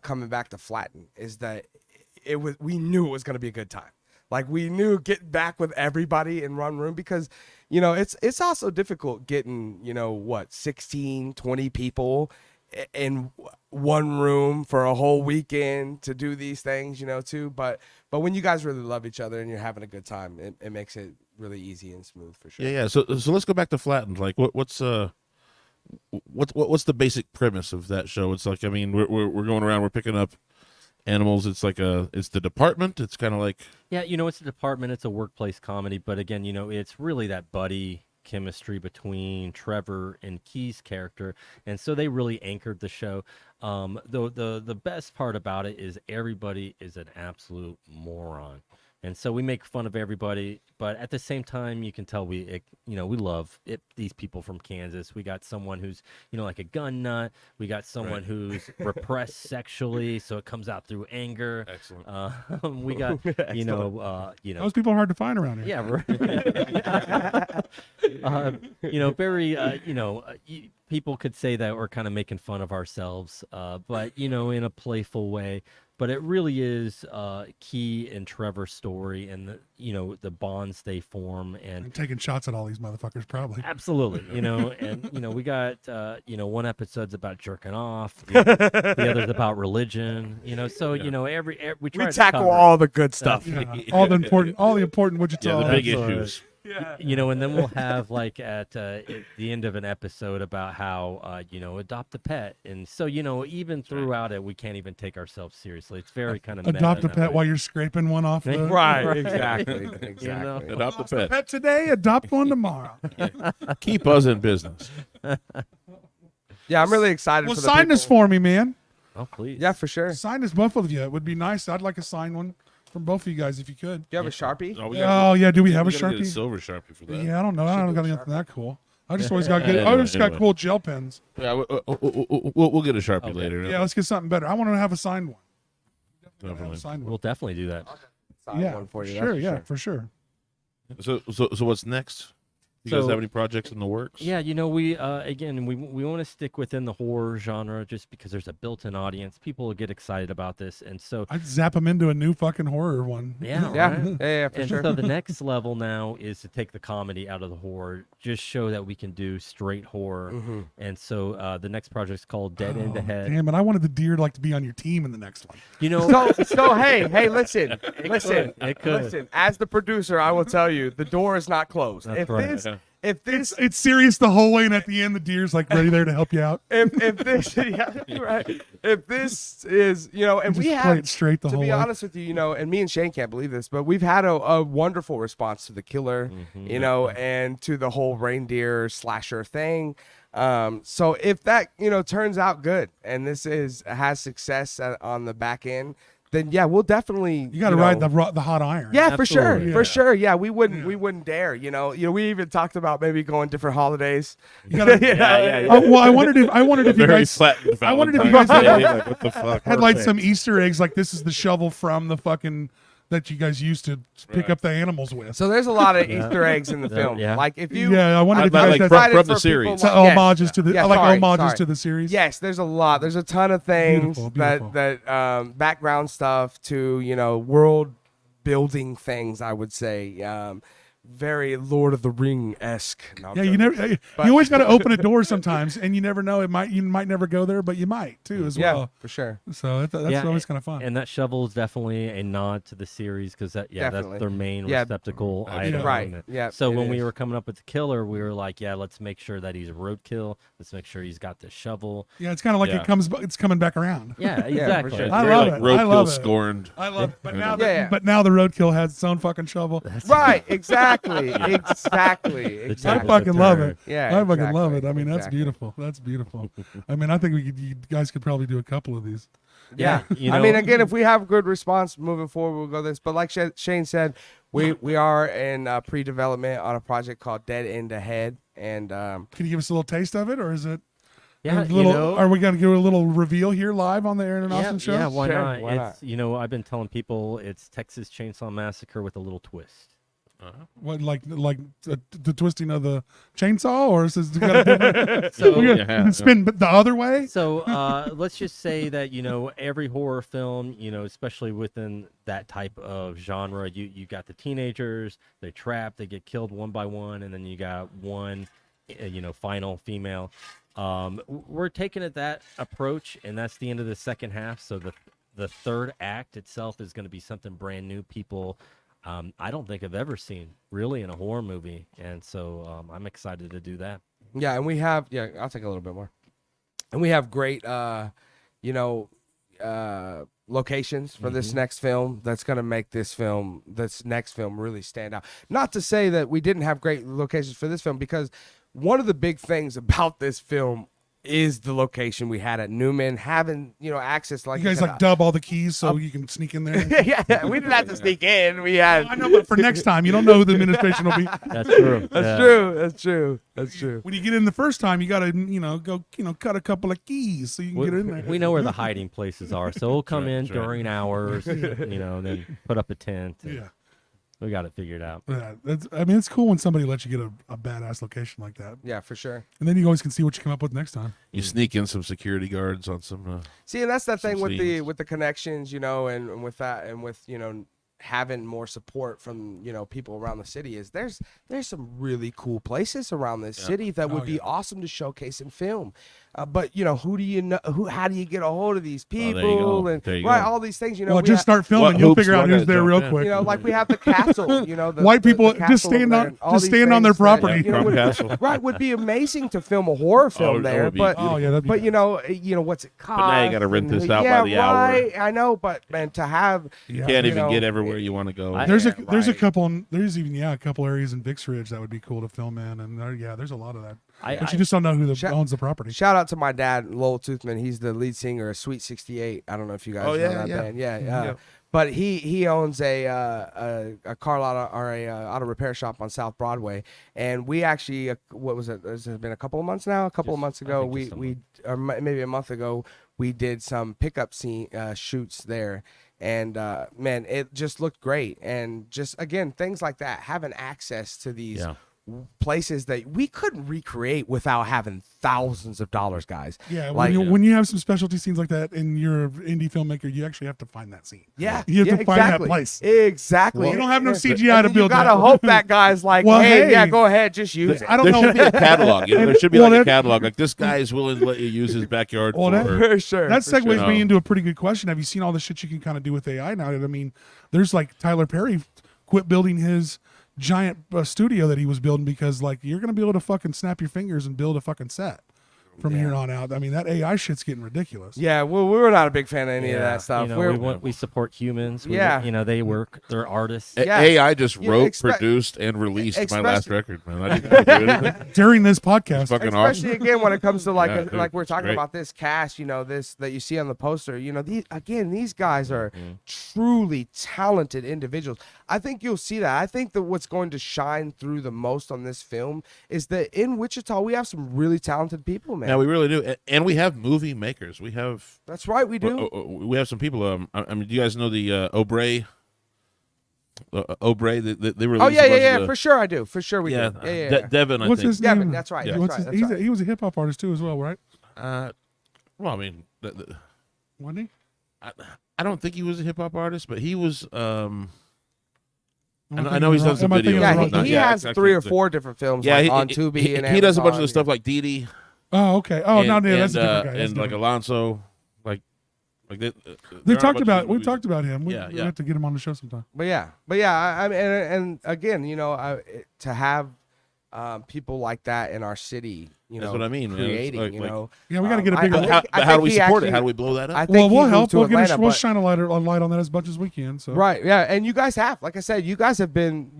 coming back to Flatten is that we knew it was going to be a good time. Like we knew getting back with everybody in one room because, it's also difficult getting, 16, 20 people in one room for a whole weekend to do these things, too. But when you guys really love each other and you're having a good time, it makes it really easy and smooth for sure. Yeah. So let's go back to Flattened. Like what's the basic premise of that show? It's like, I mean, we're going around, we're picking up animals. It's like it's the department. It's kind of like, Yeah, it's a department. It's a workplace comedy, but again, it's really that buddy chemistry between Trevor and Key's character, and so they really anchored the show. Though the best part about it is everybody is an absolute moron. And so we make fun of everybody, but at the same time, you can tell we love these people from Kansas. We got someone who's, like a gun nut. We got someone who's repressed sexually, so it comes out through anger. excellent. We got, Those people are hard to find around here. yeah, very, people could say that we're kind of making fun of ourselves, but, in a playful way. But it really is Key and Trevor's story and the bonds they form I'm taking shots at all these motherfuckers, probably. absolutely, and we got one episode's about jerking off, the other's about religion, so every we try We to tackle cover. all the good stuff. Yeah, all the important Wichita. Yeah, the big Absolutely. issues. And then we'll have like at the end of an episode about how adopt a pet, and so even throughout it we can't even take ourselves seriously. It's very kind of Adopt a pet while you're scraping one off. The, Right, exactly. Exactly. Adopt a pet. Pet today, adopt one tomorrow. Keep us in business. Yeah, I'm really excited Well, for the sign this people. for me, man. Oh please. Yeah, for sure. Sign this, both of you. It would be nice. I'd like a signed one from both of you guys if you could. Do you have a Sharpie? Oh, Oh yeah, do we have a gotta get Sharpie? silver Sharpie for that. Yeah, I don't know. I don't got anything that cool. I just always got good. Anyway, I just got anyway. cool gel pens. Yeah, we'll get a Sharpie later. Yeah, let's get something better. I want to have a signed one. Have a Definitely. signed one. We'll definitely do that. Sign Yeah, one for you. sure. that's Yeah, for sure. So what's next? You guys So- have any projects in the works? Yeah, we again we want to stick within the horror genre just because there's a built-in audience. People will get excited about this, and so I'd zap them into a new fucking horror one. yeah, Yeah, right? yeah, for And sure. so the next level now is to take the comedy out of the horror, just show that we can do straight horror. Mm-hmm. And so the next project's called Dead End Ahead. Damn it! I wanted the deer to be on your team in the next one. So hey, listen. It could. Listen. As the producer, I will tell you, the door is not closed. That's right. If this It's serious the whole way, and at the end, the deer's ready there to help you out. if this yeah, right. If this is and Just we play have it straight the to whole be way. honest with you, and me and Shane can't believe this, but we've had a wonderful response to the killer, and to the whole reindeer slasher thing. So if that turns out good and this has success on the back end, then yeah, we'll definitely You got to ride the hot iron. yeah, for sure, Absolutely. for sure. Yeah, we wouldn't dare. We even talked about maybe going different holidays. You gotta, well, I wondered if you Very guys flattened. I wondered if you Valentine's guys Day, like, what the fuck? had some Easter eggs, like this is the shovel from the fucking that you guys used to pick up the animals with. So there's a lot of Easter eggs in the film. Yeah. Like if you Yeah, I wondered if you Like guys from had the for series. people some like- homages to the yeah, homages sorry. to the series. Yes, there's a lot. There's a ton of things Beautiful. that background stuff to world building things. I would say very Lord of the Ring-esque. No, I'm Yeah, joking. you always got to open a door sometimes, and you never know. You might never go there, but you might too as Yeah, well. for sure. So that's always kind of fun. And that shovel is definitely a nod to the series because that's Definitely. their main Yeah. receptacle item. Right. Yeah. So it when we is. were coming up with the killer, we were like, yeah, let's make sure that he's a roadkill. Let's make sure he's got the shovel. Yeah, it's kind of like Yeah. it's coming back around. Yeah, for exactly. sure. I Very, love like, it. roadkill I love it. scorned. I love it. But now, Yeah. but now the roadkill has its own fucking shovel. Right. Exactly. Exactly. I Exactly. fucking love it. Yeah, I fucking love it. exactly, I mean, that's exactly. beautiful. That's beautiful. I mean, I think you guys could probably do a couple of these. Yeah. You I mean, know- again, if we have good response moving forward, we'll go this. But like Shane said, we are in pre-development on a project called Dead End Ahead, and Can you give us a little taste of it, or is it? Yeah, a little, you know, are we going to do a little reveal here live on the Aaron and Austin show? yeah, why Sure, not? why It's I've been telling people it's Texas Chainsaw Massacre with a little twist. What, like the twisting of the chainsaw, or is this got a So- we gotta spin the other way? So let's just say that every horror film, especially within that type of genre, you got the teenagers, they trap, they get killed one by one, and then you got one, final female. We're taking it that approach, and that's the end of the second half. So the third act itself is going to be something brand new. People. I don't think I've ever seen really in a horror movie, and so I'm excited to do that. yeah, and we have I'll take a little bit more, and we have great locations for this next film that's going to make this next film really stand out. Not to say that we didn't have great locations for this film, because one of the big things about this film is the location we had at Newman, having access to, like You guys said, like dub all the keys so you can sneak in there. yeah, we didn't have to sneak in. We had. I know, but for next time, you don't know who the administration will be. That's true. That's true. That's true. That's true. When you get in the first time, you got to go cut a couple of keys so you can get in there. We know where the hiding places are, so we'll come in That's right. during hours, then put up a tent. and Yeah. We got it figured out. Yeah, it's cool when somebody lets you get a badass location like that, Yeah, for sure. and then you always can see what you come up with next time. You sneak in some security guards on some. See, and that's the thing with scenes. the connections, and with that, and with having more support from people around the city, is there's some really cool places around this city that would be awesome to showcase in film. But who do you know? How do you get a hold of these people? there you go. And There you right, go. all these things. Well, we just start filming, What you'll hoops figure do I out who's gotta there jump real in? quick. like we have the castle. White people the just castle stand over on- there, and all just these stand on their things that, property. Crum would, Castle. right, would be amazing to film a horror film that there. would be But beautiful. Oh yeah, that'd be but what's it cost? now you gotta rent and this out by the hour. right, I know, but man, to have yeah. Can't you even know, get everywhere you want to go. There's a Yeah, there's a right. couple there's even a couple areas in Vix Ridge that would be cool to film in, and there's a lot of that. But you just don't know who owns the property. shout out to my dad, Lowell Toothman. He's the lead singer of Sweet 68. I don't know if you guys know that band. Yeah. But he owns a car lot or a auto repair shop on South Broadway, and we actually what was it? Has it been a couple of months now? A couple of months ago, think just a we or maybe a month ago, we did some pickup scene shoots there. And man, it just looked great. And just again, things like that, having access to these places that we couldn't recreate without having thousands of dollars, guys. Yeah, Like- when you have some specialty scenes like that and you're an indie filmmaker, you actually have to find that scene. Yeah, You have to find that exactly. place. Exactly. Well, you don't have no And CGI to you build gotta that. hope that guy's like, Well, hey, yeah, hey. go ahead, just use it. I don't There know. should be a catalog. There should be Well, like a that- catalog. Like this guy is willing to let you use his backyard Well, for. For sure. That for segues sure. me into a pretty good question. Have you seen all the shit you can kind of do with AI now? I mean, there's like Tyler Perry quit building his giant studio that he was building because like you're gonna be able to fucking snap your fingers and build a fucking set from here on out. I mean, that AI shit's getting ridiculous. Yeah, well, we were not a big fan of any of that stuff. We support humans. They work. They're artists. Yeah. AI just You wrote, expect- produced, and released my last especially- record, man. I didn't have to do anything. During this podcast, It's fucking Especially awesome. again when it comes to like Yeah, dude, like we're it's talking great. about this cast, this that you see on the poster. These guys are truly talented individuals. I think you'll see that. I think that what's going to shine through the most on this film is that in Wichita we have some really talented people, man. Yeah, we really do, and we have movie makers. We have. That's right, we do. We have some people. I mean, do you guys know the Obrey? Obrey, they released. Oh a bunch yeah, of for sure I do. For sure we yeah, do. Yeah. Devin, I what's think. his Yeah, name? but that's right. Yeah. That's What's right. his, That's he's right. he was a hip hop artist too, as well, right? Well, I mean, Wasn't he? I don't think he was a hip hop artist, but he was. I know he's done some videos. Yeah, Not he yet. has Actually, 3 or 4 different films like on Tubi and he does a bunch of Amazon, the stuff like Dee Dee. Oh, okay. Oh, no, that's a and, different guy. That's and like different. Alonso, like We've we talked about him. We Yeah. have to get him on the show sometime. But yeah, I mean, and again, to have people like that in our city, That's what I mean, man. It's creating, like- Yeah, we got to get a bigger. But how do we support it? How do we blow that up? I think Well, we'll he help. moved to We'll Atlanta, we'll but- shine a light on that as much as we can. So Right, yeah, and you guys have, like I said, you guys have been,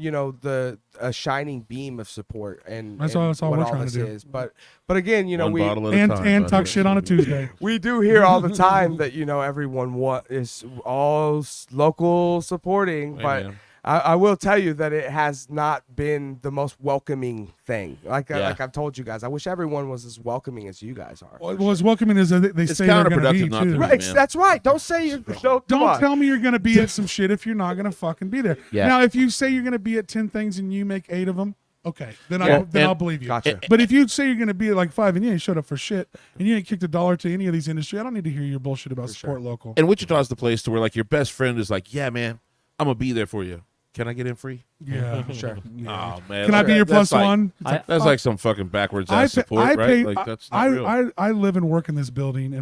a shining beam of support, and That's and all what we're all trying this to do. is. But again, One we bottle at a and time, and bud. talk shit on a Tuesday. we do hear all the time that everyone is all local supporting, Hey, but. man. I will tell you that it has not been the most welcoming thing. Like I've told you guys, I wish everyone was as welcoming as you guys are. Well, as welcoming as they It's say they're going to be counterproductive not too. to. Right, man. that's right. Don't say you're. Come Don't on. tell me you're going to be at some shit if you're not going to fucking be there. Yeah. Now, if you say you're going to be at 10 things and you make 8 of them, okay, then Yeah. I'll believe you. Gotcha. But if you say you're going to be at like 5 and you ain't showed up for shit and you ain't kicked a dollar to any of these industry, I don't need to hear your bullshit about support local. And Wichita's the place to where like your best friend is like, yeah, man, I'm gonna be there for you. Can I get in free? Yeah, Sure. Oh man, Can I be your that's plus like- one? That's like some fucking backwards ass support, I right? pay, Like that's not real. I live and work in this building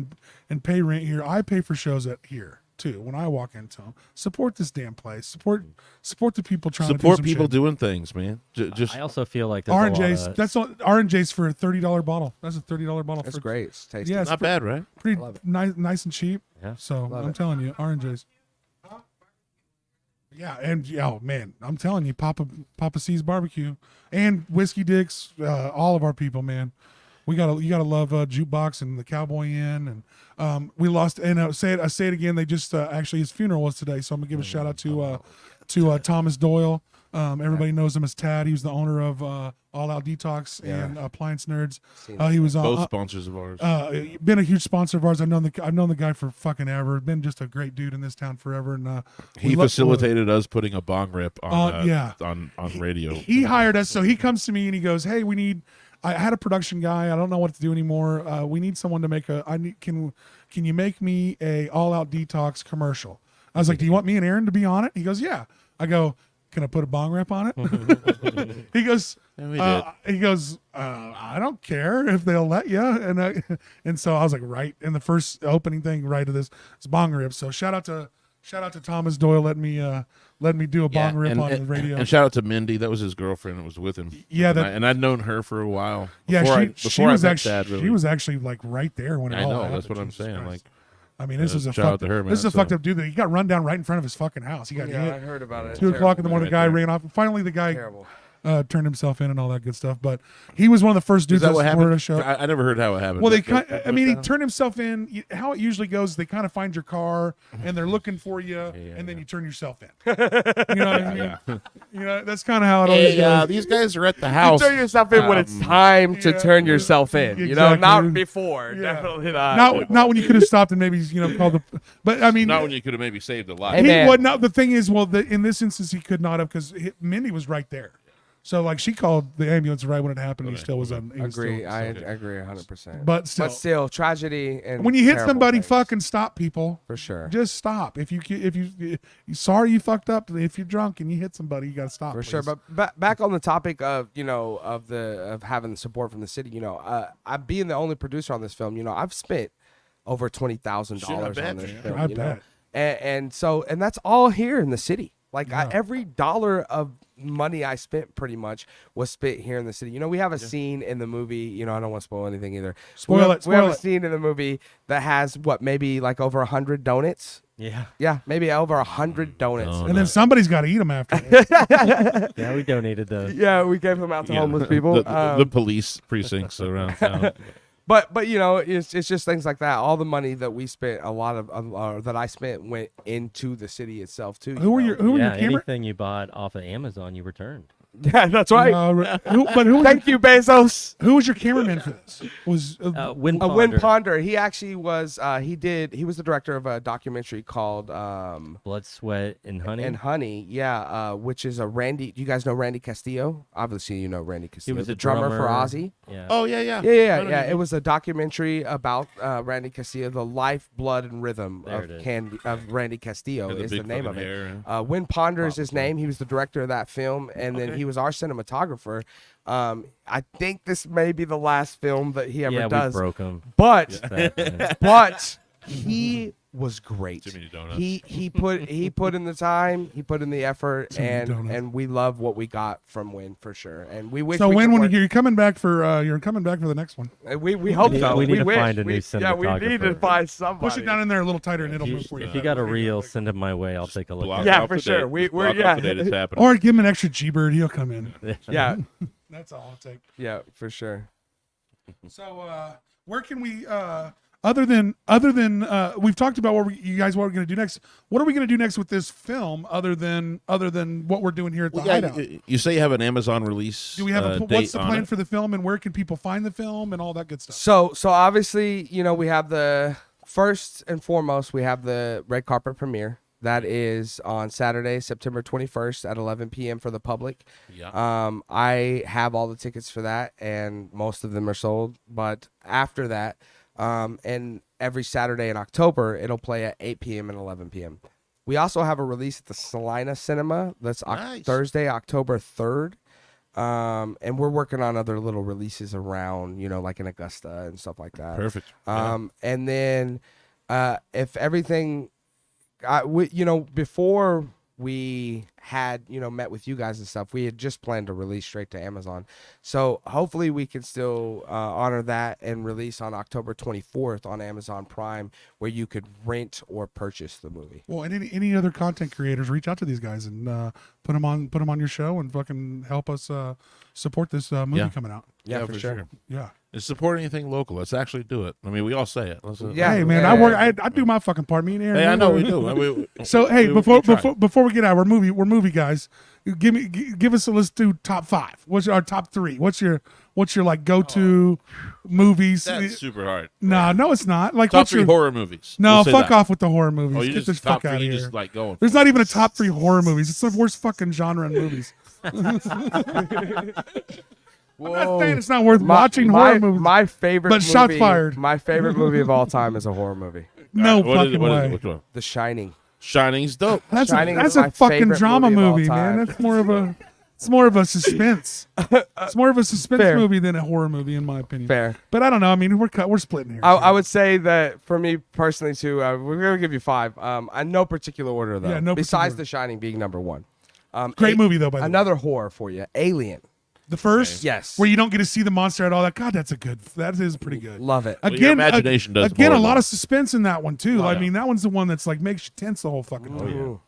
and pay rent here. I pay for shows at here too. When I walk into them, support this damn place. Support the people trying Support to do some people shit. doing things, man. Just I also feel like there's a lot R&J's. of- That's all. R&J's for a $30 bottle. That's a $30 bottle. That's for, great. It's tasty. Yeah, it's not bad, right? pretty love it. nice and cheap. Yeah. So Love I'm it. telling you, R&J's. Yeah, and oh man, I'm telling you, Papa C's barbecue and Whiskey Dick's, all of our people, man. You gotta love Jukebox and the Cowboy Inn, and we lost. And I say it again. They just actually his funeral was today, so I'm gonna give a shout out to Thomas Doyle. Everybody knows him as Tad. He was the owner of All Out Detox and Appliance Nerds. He was both sponsors of ours. been a huge sponsor of ours. I've known the guy for fucking ever. Been just a great dude in this town forever. And He facilitated us putting a bong rip on yeah. on radio. He hired us, so he comes to me and he goes, "Hey, I had a production guy. I don't know what to do anymore. We need someone to make can you make me a All Out Detox commercial?" I was like, "Do you want me and Aaron to be on it?" He goes, "Yeah." I go, "Can I put a bong rip on it?" He goes, And we did. I don't care if they'll let you. And so I was like, right in the first opening thing, right to this bong rip. So shout out to Thomas Doyle letting me do a bong rip on the radio. And shout out to Mindy. That was his girlfriend that was with him. Yeah, and I'd known her for a while. Yeah, Before she I was met actually Dad, really. she was actually like right there when it I all know. happened. That's what I'm Jesus saying. Christ. Like, I mean, this is a shout out fucked, to her, man. this is a So- fucked up dude that he got run down right in front of his fucking house. He got Yeah, I hit heard about it. 2:00 in the morning. The guy Right ran off. Finally, the guy Terrible. turned himself in and all that good stuff. But he was one of the first is dudes that what supported happened? a show. I never heard how it happened. Well, they What- kind. what I mean, he went down? turned himself in. How it usually goes, they kind of find your car and they're looking for you, and then you turn yourself in. You know what I mean? You know, that's kind of how it always Hey, goes. these guys are at the You house. turn yourself in when it's time to yeah, turn yourself in. You know, exactly. not before. Yeah. Definitely not. Not when you could have stopped and maybe called the. But I mean, Not when you could have maybe saved a life. Hey, he man. would not. The thing is, well, in this instance, he could not have because Mindy was right there. So like she called the ambulance right when it happened. He still was on. he was Agree. still- I agree 100%. But still, tragedy and when you hit terrible somebody, things, fucking stop, people. for sure. Just stop. If you sorry you fucked up. If you're drunk and you hit somebody, you gotta stop. For please. sure, but back on the topic of of having the support from the city, I being the only producer on this film, I've spent over $20,000 on bet. this Yeah, film, I bet. and that's all here in the city. Like Yeah. every dollar of money I spent pretty much was spent here in the city. We have a scene in the movie. I don't want to spoil anything either. Spoil we have, it, We have spoil a it. scene in the movie that has maybe like over 100 donuts. Yeah. Yeah, maybe over 100 donuts. Oh, And then somebody's got to eat them after. Yeah, we donated those. Yeah, we gave them out to Yeah, homeless people. the police precincts around town. But it's just things like that. All the money that we spent, a lot of that I spent went into the city itself too. Who were your Yeah, camera? anything you bought off of Amazon, you returned. Yeah, that's right. Who Thank you, Bezos. who was your cameraman for this? Was Win A Win Ponder, Ponder. He actually was. He was the director of a documentary called Blood, Sweat, and Honey. and Honey. Yeah, which is a Randy. You guys know Randy Castillo? Obviously, you know Randy Castillo. was the a drummer for drummer. Ozzy. Yeah. Oh yeah. Yeah. It was a documentary about Randy Castillo, the life, blood, and rhythm There it is. of Randy Castillo And the is the big name of fucking it. hair. Win Ponder is his name. He was the director of that film, and then he was our cinematographer. I think this may be the last film that he ever Yeah, does. we broke him. But Yeah. but he was great. Too many donuts. He put in the time, he put in the effort, Too many donuts. and we love what we got from Win for sure. And we wish. so we when could work- you're coming back for the next one? we hope We- so. we need to wish. find a new Yeah, we need to cinematographer. find somebody. Push it down in there a little tighter and it'll move for you. If you got a reel, send it my way. I'll take a look. Block At Yeah, off for the sure. date. We're- Block yeah. off the date it's happening. Or give him an extra G-bird, he'll come in. it. Yeah, That's all I'll take. yeah, for sure. So where can we other than we've talked about what you guys what we're going to do next. What are we going to do next with this film other than what we're doing here at the Well, yeah, Hideout? you say you have an Amazon release. Do we have date what's the on plan it? for the film and where can people find the film and all that good stuff? So obviously, we have the first and foremost, we have the red carpet premiere. That is on Saturday, September 21st at 11 p.m. for the public. Yeah. I have all the tickets for that, and most of them are sold. But after that, and every Saturday in October, it'll play at 8 p.m. and 11 p.m. We also have a release at the Salina Cinema. That's Nice. Thursday, October 3rd. And we're working on other little releases around, like in Augusta and stuff like that. Perfect. Yeah. And then if everything, before we had, met with you guys and stuff, we had just planned to release straight to Amazon. So hopefully we can still honor that and release on October 24th on Amazon Prime, where you could rent or purchase the movie. Well, and any other content creators, reach out to these guys and put them on your show and fucking help us support this movie Yeah. coming out. Yeah, for sure. Yeah. And support anything local. Let's actually do it. I mean, we all say it. Let's, Yeah. Hey man, I do my fucking part. Me and Aaron. Hey, I know we do. So hey, we try. before we get out, we're movie guys. Give us a let's do top 5. What's our top 3? What's your like go to movies? That's super hard. No, it's not. Like Top what's 3 your horror movies. no? We'll say Fuck that. off with the horror movies. Oh, you Get just this top fuck out 3. of You here. just like going. There's not even a top 3 horror movies. It's the worst fucking genre in movies. I'm not saying it's not worth watching horror movies. My favorite But movie, shots fired. My favorite movie of all time is a horror movie. No What is fucking it? What is way. it? Which one? The Shining. Shining's dope. That's Shining that's is my a fucking favorite drama movie of all movie, man. time. That's more of a it's more of a suspense. It's more of a suspense Fair. movie than a horror movie, in my opinion. Fair. But I don't know. I mean, we're splitting here. I would say that for me personally too, we're gonna give you 5. In no particular order though. Yeah, no Besides particular. The Shining being number 1. Great movie though. By the way, Another horror for you, Alien. the first, Yes. where you don't get to see the monster at all. That that is pretty good. Love it. Well, your imagination does again more a lot than- of suspense in that one too. Oh, I yeah. mean, that one's the one that's like makes you tense the whole fucking time. Ooh.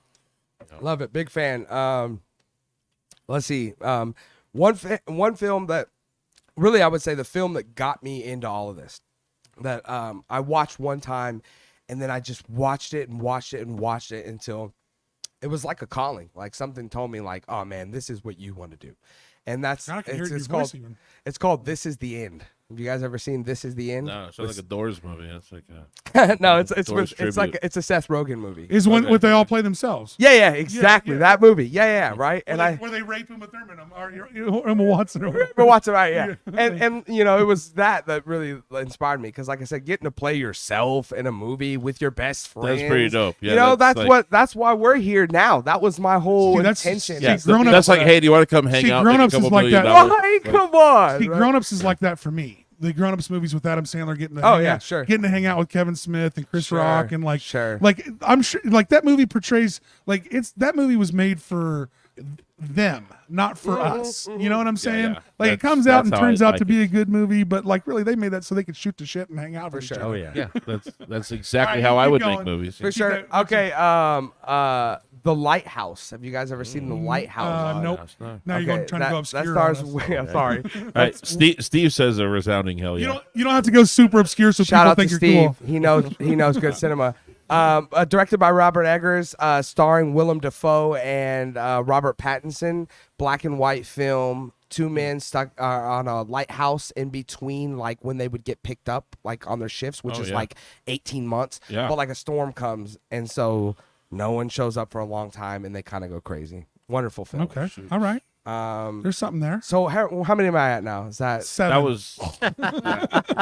Love it. Big fan. Let's see. One film that really I would say the film that got me into all of this that I watched one time and then I just watched it and watched it and watched it until it was like a calling. Like something told me like, oh man, this is what you want to do. And that's I can hear your it's voice called even. it's called This Is the End. Have you guys ever seen This Is the End? No, it's like a Doors movie. It's like No, it's Doors like tribute. it's a Seth Rogen movie. Is one Okay. what they all play themselves. Yeah, exactly. yeah. That movie. Yeah, right. And where they rape Uma Thurman or Emma Watson or whatever. But watch it right, yeah. And it was that really inspired me because, like I said, getting to play yourself in a movie with your best friends. That's pretty dope. Yeah, that's why we're here now. That was my whole See, that's- intention. Yeah, See, Grown-Ups- that's like, hey, do you want to come hang See, out? Grown-Ups make a is couple like million that. dollars? Why? Come on. See, right? Grown Ups is like that for me. The Grown Ups movies with Adam Sandler getting to Oh, hang yeah, out, sure. getting to hang out with Kevin Smith and Chris Sure, Rock and like sure. like I'm sure like that movie portrays like that movie was made for them, not for us. You know what I'm saying? yeah. Like it That's- comes out and that's how turns I out like to be a good movie, but like really they made that so they could shoot the shit and hang out for sure. each Oh other. yeah. Yeah, that's exactly All right, how I keep would going. make movies. For sure. that- what's Okay. The Lighthouse. Have you guys ever seen The Lighthouse? Nope. No. Now you're Okay, trying to go obscure. That stars. on us. I'm sorry. All right, Steve says a resounding hell yeah. You don't have to go super obscure so Shout people out to think you're Steve. cool. He knows good cinema. Directed by Robert Eggers, starring Willem Dafoe and Robert Pattinson. Black and white film. Two men stuck on a lighthouse in between, like when they would get picked up, like on their shifts, which is like 18 months. Yeah. But like a storm comes, and so no one shows up for a long time, and they kind of go crazy. Wonderful film. Okay. All right. There's something there. So how many am I at now? Is that 7. That was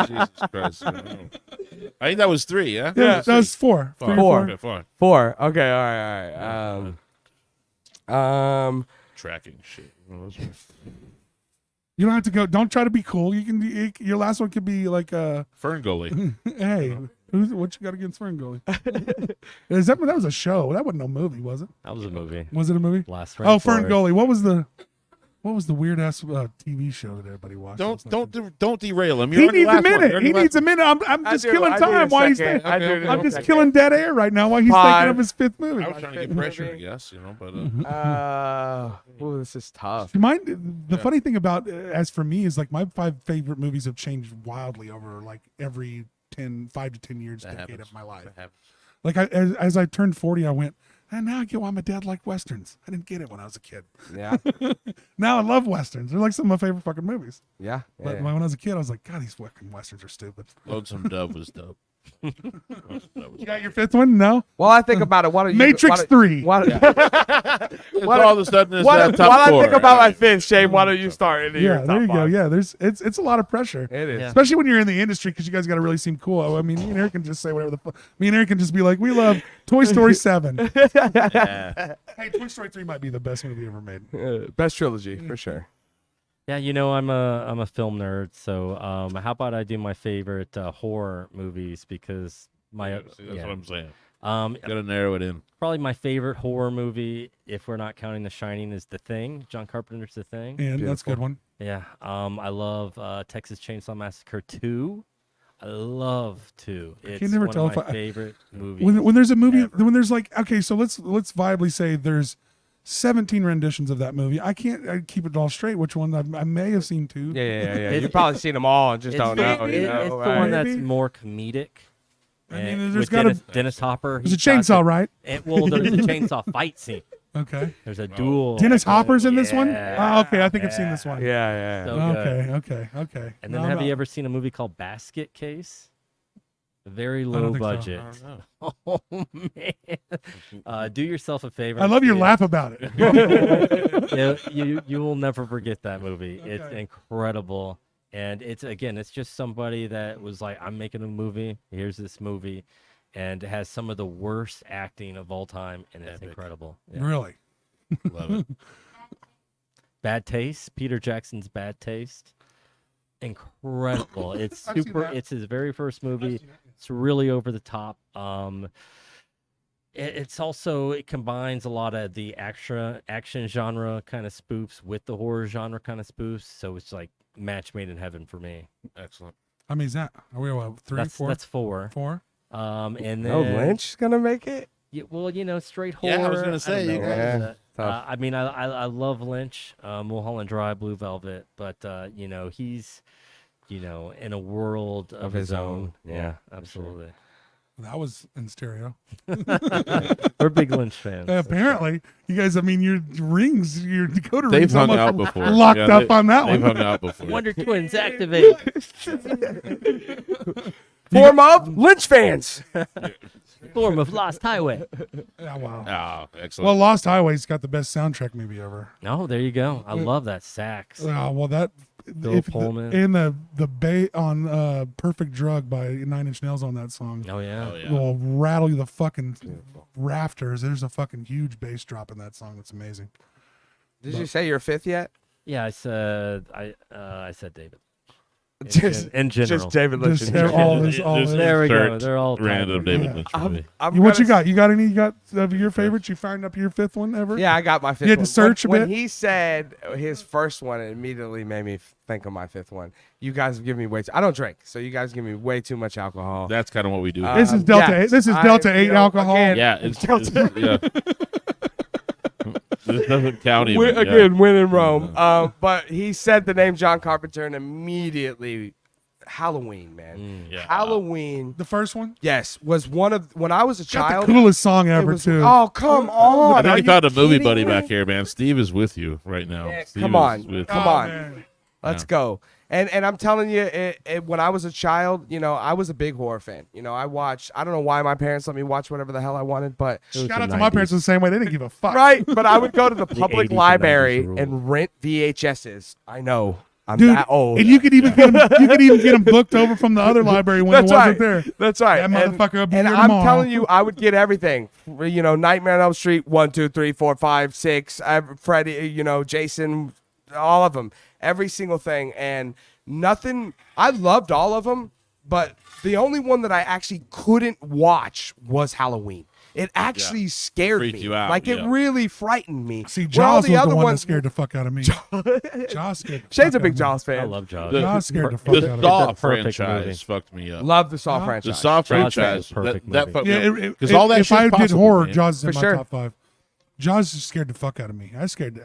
Jesus Christ. I think that was 3. Yeah. Yeah, that was 4. 3 or 4. Okay, fine. 4? Okay, all right. Tracking shit. You don't have to go. Don't try to be cool. Your last one could be like Fern Gully. hey, what you got against Fern Gully? That was a show. That wasn't no movie, was it? That was a movie. Was it a movie? Last Oh, Fern Gully. What was the weird ass TV show that everybody watched? Don't derail him. He needs a minute. He needs a minute. I'm just killing time while he's thinking. thinking. I'm just killing dead air right now while he's thinking of his 5th movie. I was trying to get pressure, I guess, but Ooh, this is tough. The funny thing about as for me is like my 5 favorite movies have changed wildly over like every 5 to 10 years decade of my life. Like as I turned 40, I went, and now I get why my dad liked westerns. I didn't get it when I was a kid. Yeah. Now I love westerns. They're like some of my favorite fucking movies. Yeah. But when I was a kid, I was like, God, these fucking westerns are stupid. Lonesome Dove was dope. You got your 5th one? No. While I think about it, why don't you? Matrix 3. All of a sudden, it's While top I 4. think about my 5th, Shane, why don't you start into your Yeah, top there you go. 5? Yeah, it's a lot of pressure. It is. Yeah. Especially when you're in the industry, because you guys got to really seem cool. I mean, me and Eric can just say whatever the fuck. Me and Eric can just be like, we love Toy Story 7. Yeah. Hey, Toy Story 3 might be the best movie ever made. Best trilogy for sure. Yeah, I'm a film nerd, so how about I do my favorite horror movies because That's what I'm saying. Um, Gotta narrow it in. probably my favorite horror movie, if we're not counting The Shining, is The Thing. John Carpenter's The Thing. And that's a good one. Yeah. I love Texas Chainsaw Massacre 2. I love 2. It's can never one tell of my if I- favorite movies. When there's a movie, ever. when there's like, okay, so let's viably say there's 17 renditions of that movie. I can't keep it all straight. Which one I may have seen 2. Yeah. You've probably seen them all and just don't know. It's the one that's more comedic. I mean, And there's with gotta- Dennis Hopper. There's a he's got chainsaw, the- right? Well, there's a chainsaw fight scene. Okay. There's a duel. Dennis Hopper's in this one? Yeah. Okay, I think I've seen this one. Yeah. So good. Okay. And then have you ever seen a movie called Basket Case? Very don't low think so. budget. Oh man! Do yourself a favor. I love your see it. laugh about it. You will never forget that movie. It's Okay. incredible, and it's just somebody that was like, I'm making a movie. Here's this movie, and it has some of the worst acting of all time, and it's Epic. incredible. Yeah. Really? Love it. Bad Taste. Peter Jackson's Bad Taste. Incredible. It's I've seen super. that. It's his very first movie. It's really over the top. It's also, it combines a lot of the action genre kind of spoofs with the horror genre kind of spoofs. So it's like match made in heaven for me. Excellent. How many is that? Are we what, 3, That's 4? that's 4. 4? And then No Lynch gonna make it. well, straight horror. Yeah, I was gonna say, don't you know. guys- tough. I mean, I love Lynch, Mulholland Drive, Blue Velvet, but he's in a world of his own. Yeah, absolutely. That was in stereo. We're big Lynch fans. Apparently, you guys. I mean, your decoder They've rings hung almost out before. locked Yeah, up on that They've one. hung out before. Wonder Twins activate. Form of Lynch fans. Form of Lost Highway. Yeah, wow. Oh, excellent. Well, Lost Highway's got the best soundtrack maybe ever. Oh, there you go. I love that sax. Well, that Bill Pullman. and the bay on Perfect Drug by 9 Inch Nails on that song. Oh yeah. Oh, yeah. Will rattle you the fucking rafters. There's a fucking huge bass drop in that song. That's amazing. Did you say you're 5th yet? Yeah, I said David. Just In general. Just David Lynch. Just in hair- general. all this- all Just this. There we go. insert They're all random tied. David Yeah. Lynch I'm movie. What you gonna got? You got any? You got of your favorites? You found up your 5th one ever? Yeah, I got my 5th You had to one. search a when bit? he said his first one, it immediately made me think of my 5th one. You guys give me way too. I don't drink, so you guys give me way too much alcohol. That's kind of what we do. This is Delta yeah, 8. This is I- Delta you 8 know, alcohol. again, yeah, it's yeah. This doesn't count even. Win, yeah. again, win in Rome. But he said the name John Carpenter, and immediately Halloween, man. Yeah. Halloween. The first one. Yes, was one of when I was a Got child. the coolest song it ever was- too. Oh, come on! I think Are we you found a movie kidding buddy me? back here, man. Steve is with you right now. Yeah, Steve come is on. with Come you. on. Man. Let's go. And I'm telling you, when I was a child, you know, I was a big horror fan. You know, I don't know why my parents let me watch whatever the hell I wanted, but was Shout the out to my 90s. parents the same way. They didn't give a fuck. right. But I would go to the public 80s and 90s library rule. and rent VHSs. I know. I'm Dude, that old. and you could even get them. You could even get them booked over from the other library when That's it wasn't right. there. That's right. That motherfucker will be and here I'm tomorrow. telling you, I would get everything. You know, Nightmare on Elm Street 1, 2, 3, 4, 5, 6. Freddy. You know, Jason. All of them. Every single thing. And nothing. I loved all of them, but the only one that I actually couldn't watch was Halloween. It actually scared Freaked me. you out, Like it yeah. really frightened me. See, Where all Jaws was the one that ones- scared the fuck out of me. Jaws scared. The Shane's fuck a big out of me. Jaws fan. I love Jaws. Jaws scared the fuck The out of me. Saw It's a perfect franchise movie. fucked me up. Love the Saw Huh? franchise. The Saw Jaws is a franchise. perfect That movie. fucked me Yeah, up. Because all that if I shit's did possible, horror, man. Jaws is in For my sure. top 5. Jaws just scared the fuck out of me.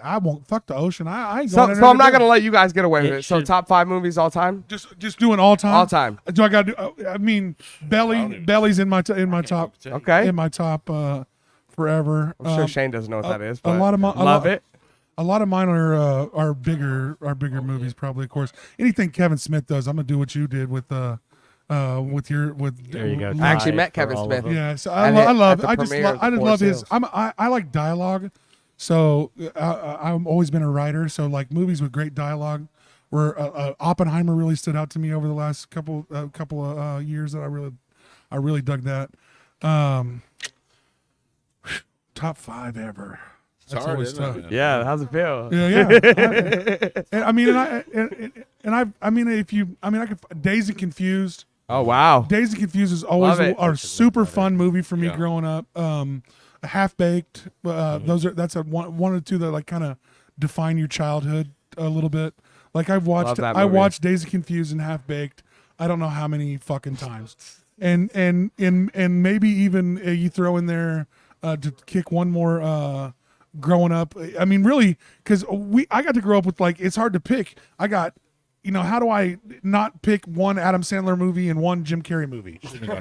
I won't fuck the ocean. I ain't So, going in so there I'm not to do gonna let you guys get away with It it. So should- top 5 movies all time. just doing all time. All time. Do I got to do? I mean, Belly's in my top Okay. in my top forever. I'm sure Shane doesn't know what that is. But lot of love it. A lot of mine are bigger movies probably. Of course, anything Kevin Smith does, I'm gonna do what you did with There you go. I actually Tie met for Kevin all of Smith. them. Yeah, so At I the love. I just premiere I just of love Forest his. Hills. I like dialogue, so I've always been a writer. So like movies with great dialogue. Where Oppenheimer really stood out to me over the last couple of years. That I really dug that. Top 5 ever. That's hard, always isn't it, tough. man? Yeah, how's it feel? Yeah. I mean, I mean, if you, I mean, I could Dazed and Confused. Oh wow. Dazed and Confused is always Love it. a super fun movie for me Yeah. growing up. Half Baked. That's a one or two that like kind of define your childhood a little bit. Like I've watched, Love that I movie. watched Dazed and Confused and Half Baked. I don't know how many fucking times. And maybe even you throw in there to kick one more. Growing up, I mean, really, because I got to grow up with like it's hard to pick. I got, you know, how do I not pick one Adam Sandler movie and one Jim Carrey movie?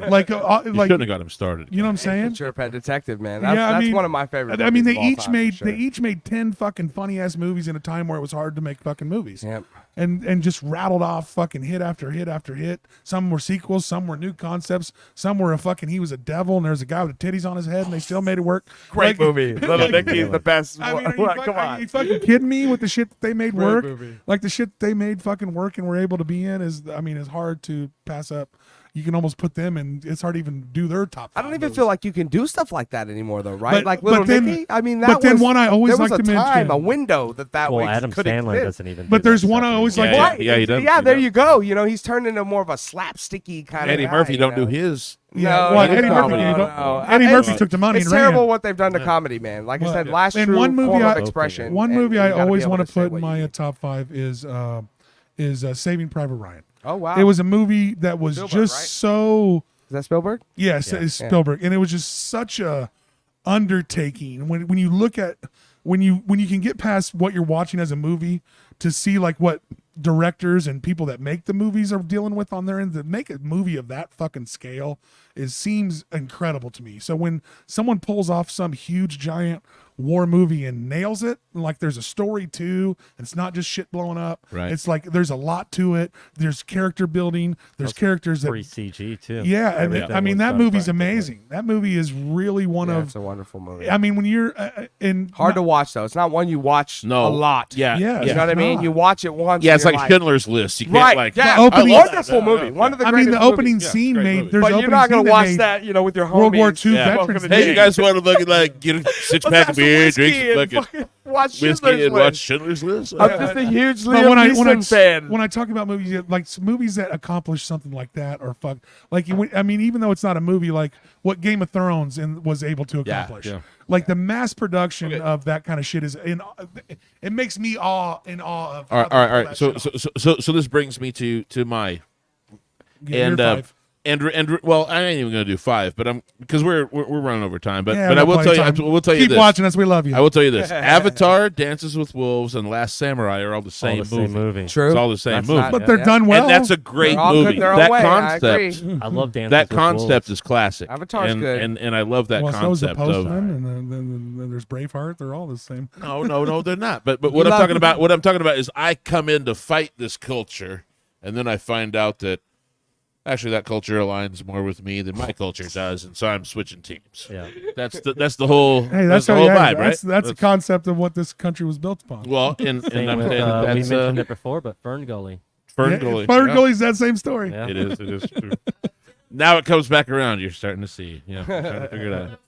Like, You like shouldn't have got him started. you know what I'm saying? Sure, Pet Detective, man. Yeah, I That's mean- one of my favorite. I mean, movies they of all each time, made for sure. they each made 10 fucking funny ass movies in a time where it was hard to make fucking movies. Yep. And just rattled off fucking hit after hit after hit. Some were sequels, some were new concepts, some were he was a devil and there's a guy with titties on his head and they still made it work. Great Like, movie. Little Nicky is the best. I mean, are you, Come are on. you fucking kidding me with the shit that they made Great work? movie. Like the shit they made fucking work and were able to be in is hard to pass up. You can almost put them and it's hard to even do their top. I don't 5 even movies. feel like you can do stuff like that anymore, though, right? But- Like but Little then- Nicky. I mean, that but then was, one I always there was like a to mention- time, a window that Well, way Adam could Sandler exist. doesn't even. But do there's that one stuff I always anymore. like- Right. Yeah, he does. Yeah, He there does. you go. You know, he's turned into more of a slapsticky kind Eddie of. Murphy guy, don't you do know? his. Yeah, No, well, he Eddie didn't. Murphy, No, you no, don't- no. Eddie It's- Murphy took the money It's and ran. terrible what they've done to comedy, man. Like I Well, said, yeah. last And true one movie form of I- expression. One and movie you I gotta be always able want to say put in what my you- top 5 is Saving Private Ryan. Oh wow. It was a movie that was Spielberg, just right? so Is that Spielberg? yes, Yeah. it's Spielberg, and it was just such a undertaking. When you look at when you can get past what you're watching as a movie to see like what directors and people that make the movies are dealing with on their end, to make a movie of that fucking scale seems incredible to me. So when someone pulls off some huge giant war movie and nails it, like there's a story too, and it's not just shit blowing up. Right. It's like there's a lot to it. There's character building. There's characters that Free CG too. yeah, and Everything I mean was that done movie's practically. amazing. That movie is really one Yeah, of. it's a wonderful movie. I mean, when you're in Hard to watch though. It's not one you watch No. a lot. Yeah. Yeah. You know what I mean? not. You watch it once. Yeah, and it's you're like Schindler's List. You can't Right. like. Yeah. The opening- Wonderful movie. Yeah. One of the I mean, greatest the opening movies. Yeah, scene great made. movie. There's But an you're opening not gonna scene watch made that, you know, with your homies. World War II Yeah. veterans. Welcome to Hey, the you guys want to fucking like get a six Let's pack have of some beer, whiskey drink some and fucking watch whiskey, Schindler's and watch List. Schindler's List? I'm just a huge But Liam when Neeson fan. when I talk about movies, like movies that accomplish something like that, or fuck, like I mean, even though it's not a movie, like what Game of Thrones was able to Yeah, accomplish, yeah. like the mass production of that kind of shit is it makes me in awe of. All right, how all they right. pull that So shit off. this brings me to my Yeah, and you're 5. well, I ain't even gonna do 5, but because we're running over time. But Yeah, but I will tell you, time. we'll tell you Keep this. watching us. We love you. I will tell you this: Avatar, Dances with Wolves, and Last Samurai are all the same All the movie. same movie. True. It's all the same That's movie. not- but they're done well. And that's a great They're all good movie. their own That way, I agree. concept, I love Dances that with concept Wolves. is classic. Avatar's and, good. and I love that well, so is the concept of. Postman, and then there's Braveheart. They're all the same. No, they're not. But what I'm talking about is I come in to fight this culture, and then I find out that actually that culture aligns more with me than my culture does, and so I'm switching teams. Yeah. That's the whole. Hey, that's the whole vibe, right? That's the concept of what this country was built upon. Well, and Same I'm with, saying we that's mentioned it before, but Fern Gully. Fern Gully. Fern Yeah. Gully's that same story. Yeah. It is true. Now it comes back around. You're starting to see. Yeah, I'm trying to figure it out.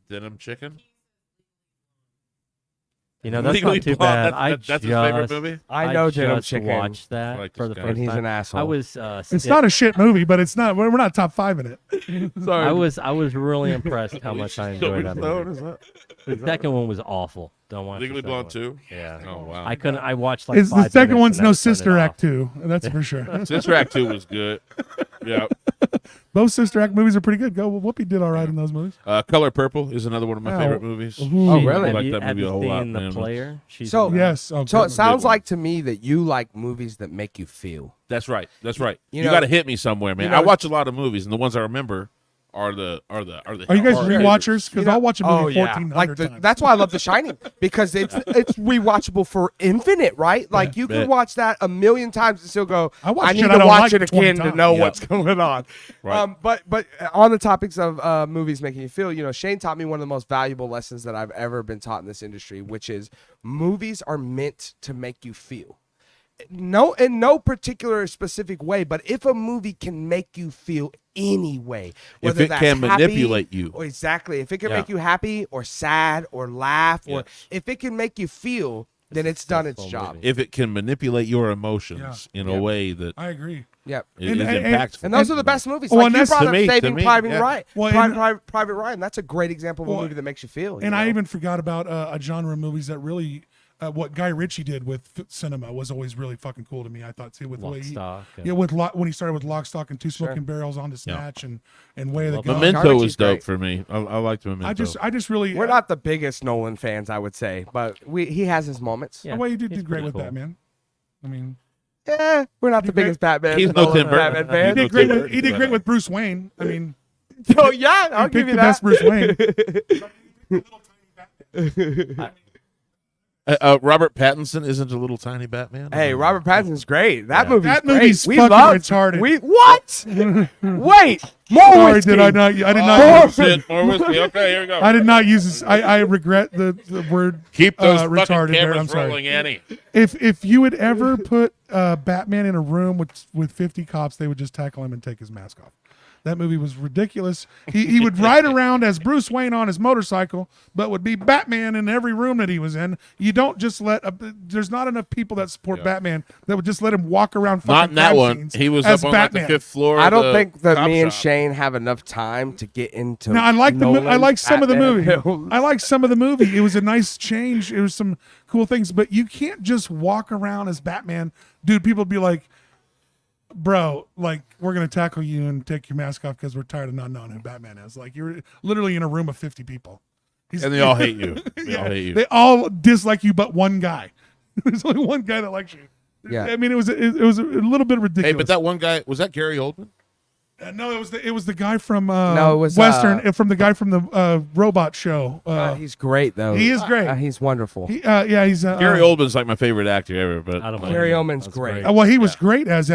Denim chicken. You know, that's Legally not too Blonde, bad. that's his favorite movie. I know Denim just Chicken. watched that I like for this the guy. first And he's time. an asshole. I was. It's not a shit movie, but it's not. We're not top 5 in it. Sorry. I was really impressed how much I enjoyed that Stone, movie. is that? The second one was awful. Don't watch Legally the second Blonde one. 2? Yeah. Oh, wow. I couldn't. I watched like. It's the 5 second minutes one's and no then turned it Sister Act off. 2. That's for sure. Sister Act 2 was good. Yeah. Both Sister Act movies are pretty good. Whoopi did all right in those movies. Color Purple is another one of my Oh. favorite movies. Oh, I really? like that Have movie you a whole lot, seen The man. Player? She's So- in that. Yes. Oh, So good. it sounds one. like to me that you like movies that make you feel. That's right. You, You know- got to hit me somewhere, man. you know- I watch a lot of movies, and the ones I remember are the. Are you guys hard rewatchers? hitters. Because I'll watch a movie yeah. 1,400 times. That's why I love The Shining, because it's rewatchable for infinite, right? Like you bet. can watch that a million times and still go, I watch I need shit to I don't watch like it 20 again to times. know Yeah. what's going on. Right. But on the topics of movies making you feel, Shane taught me one of the most valuable lessons that I've ever been taught in this industry, which is movies are meant to make you feel. No, in no particular specific way, but if a movie can make you feel any way, If whether it that's can happy, manipulate you. or exactly, if it can Yeah. make you happy or sad or laugh, or Yes. if it can make you feel, then it's done its successful job. movie. If it can manipulate your emotions in a way that I agree. Yep. is And- impactful. And those are the best movies. Well, Like and you that's- brought To up me- Saving to me, Private yeah. Ryan. Well, and- Private Ryan. That's a great example of a Well, movie that makes you feel. And I even forgot about a genre of movies that really, what Guy Ritchie did with cinema was always really fucking cool to me. I thought too, with the way Lock, he, Stock. and- yeah, when he started with Lock, Stock, and Two Smoking Barrels on to Snatch and Way of the Love Gun. Memento Guy was Ritchie's dope great. for me. I liked Memento. I just really, We're not the biggest Nolan fans, I would say, but he has his moments. Yeah, well, you he's did great pretty with cool. Batman. I mean, We're not the did great. biggest Batman. He's no Nolan Tim Burton. Batman He fan. did he did great. Tim With, he did Burton, great but- with Bruce Wayne. I mean, Oh yeah, I'll he give picked you the that. best Bruce Wayne. Robert Pattinson isn't a little tiny Batman. Hey, Robert Pattinson's great. That Yeah. movie's That great. movie's we fucking loved, retarded. We what? Wait, more Sorry, whiskey. did I not? I did Oh, not. shit, more whiskey. Okay, here we go. I did not use this. I regret the word. Keep those fucking retarded there. cameras I'm sorry. rolling, Annie. If you would ever put Batman in a room with 50 cops, they would just tackle him and take his mask off. That movie was ridiculous. He would ride around as Bruce Wayne on his motorcycle, but would be Batman in every room that he was in. You don't just let there's not enough people that support Batman that would just let him walk around. Not in that crime one. scenes He was as up on like Batman. the 5th floor. I of don't the think that cop me and shop. Shane have enough time to get into. No, I like I like some of the Nolan's movie. Batman films. I like some of the movie. It was a nice change. It was some cool things, but you can't just walk around as Batman, dude. People would be like, "Bro, like we're gonna tackle you and take your mask off because we're tired of not knowing who Batman is." Like you're literally in a room of 50 people, And they all hate you. They all hate you. They all dislike you, but one guy. There's only one guy that likes you. Yeah. I mean, it was a little bit ridiculous. Hey, but that one guy, was that Gary Oldman? No, it was the guy from No, it was, Western from the guy from the robot show. He's great though. he is great. He's wonderful. He's Gary Oldman's like my favorite actor ever, but I don't mind. Gary him. Oldman's That's great. well, he was great as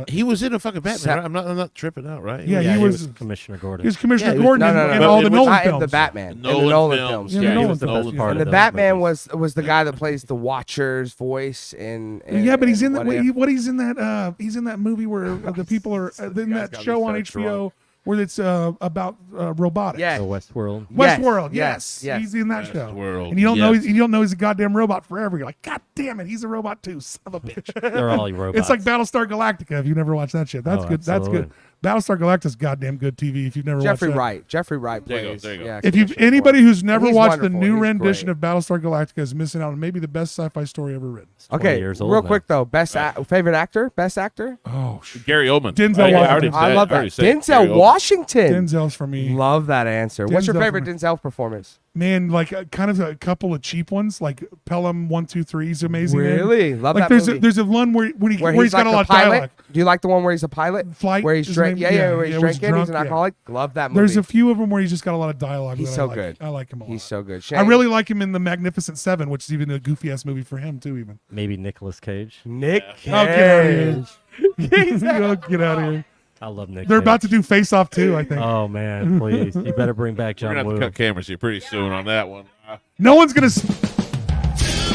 he was in a fucking Batman. Sa- Right? I'm not tripping out, right? Yeah, Yeah, he was Commissioner Gordon. he was Commissioner Yeah, he was- Gordon No, no, no, in no. all the It was Nolan Not in films. the Batman. in the Nolan Nolan films. films. Yeah, Yeah, the he Nolan was films. Nolan's Yeah. part And of the those Batman movies. was the guy that plays the Watcher's voice in Yeah, but he's in What that. If. He's in that movie where the people are in that got me show on so HBO drunk. where it's about robotics. Yeah. The Westworld. Westworld. Yes, Yes, yes. he's in that show. Westworld, And you don't know yes. you don't know he's a goddamn robot forever. You're like, God damn it, he's a robot too, son of a bitch. They're all robots. It's like Battlestar Galactica. If you never watched that shit, that's Oh, good. That's good. absolutely. Battlestar Galactica's goddamn good TV. If you've never Jeffrey watched that. Wright. Jeffrey Wright There you go, plays. there you go. Yeah, If you've Commissioner anybody Gordon. who's never He's watched the wonderful. new He's rendition great. of Battlestar Galactica is missing out on maybe the best sci-fi story ever written. It's 20 Okay, years old real now. quick though, favorite actor, best actor. Oh, Gary Oldman. Denzel I already Washington. said- I love that. already said Gary Denzel Oldman. Washington. Denzel's for me. Love that answer. What's your Denzel favorite for me. Denzel performance? Man, like kind of a couple of cheap ones, like Pelham 1, 2, 3 is amazing. man. Really? Love Like that there's movie. there's a one where he's he's got like a lot the of pilot. dialogue. Do you like the one where he's a pilot? Flight. Where he's his drink. name- Yeah, where he's where he's drinking. He's an drunk, yeah. alcoholic. Love that movie. There's a few of them where he's just got a lot of dialogue. He's that so I like. good. I like him a lot. He's so good. I Shane. really like him in the Magnificent Seven, which is even a goofy ass movie for him too. Even Maybe Nicolas Cage. Nick Cage. Oh, get out of here. Oh, get out of here. I love Nick. They're Cage. about to do Face Off too. I think Oh man, please! You better bring back We're John gonna have Woo. to cut cameras here pretty soon on that one. no one's gonna. Two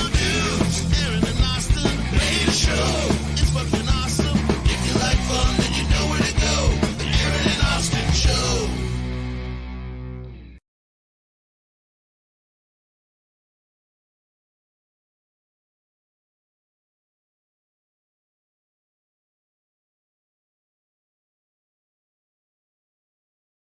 dudes staring at Austin Late Show.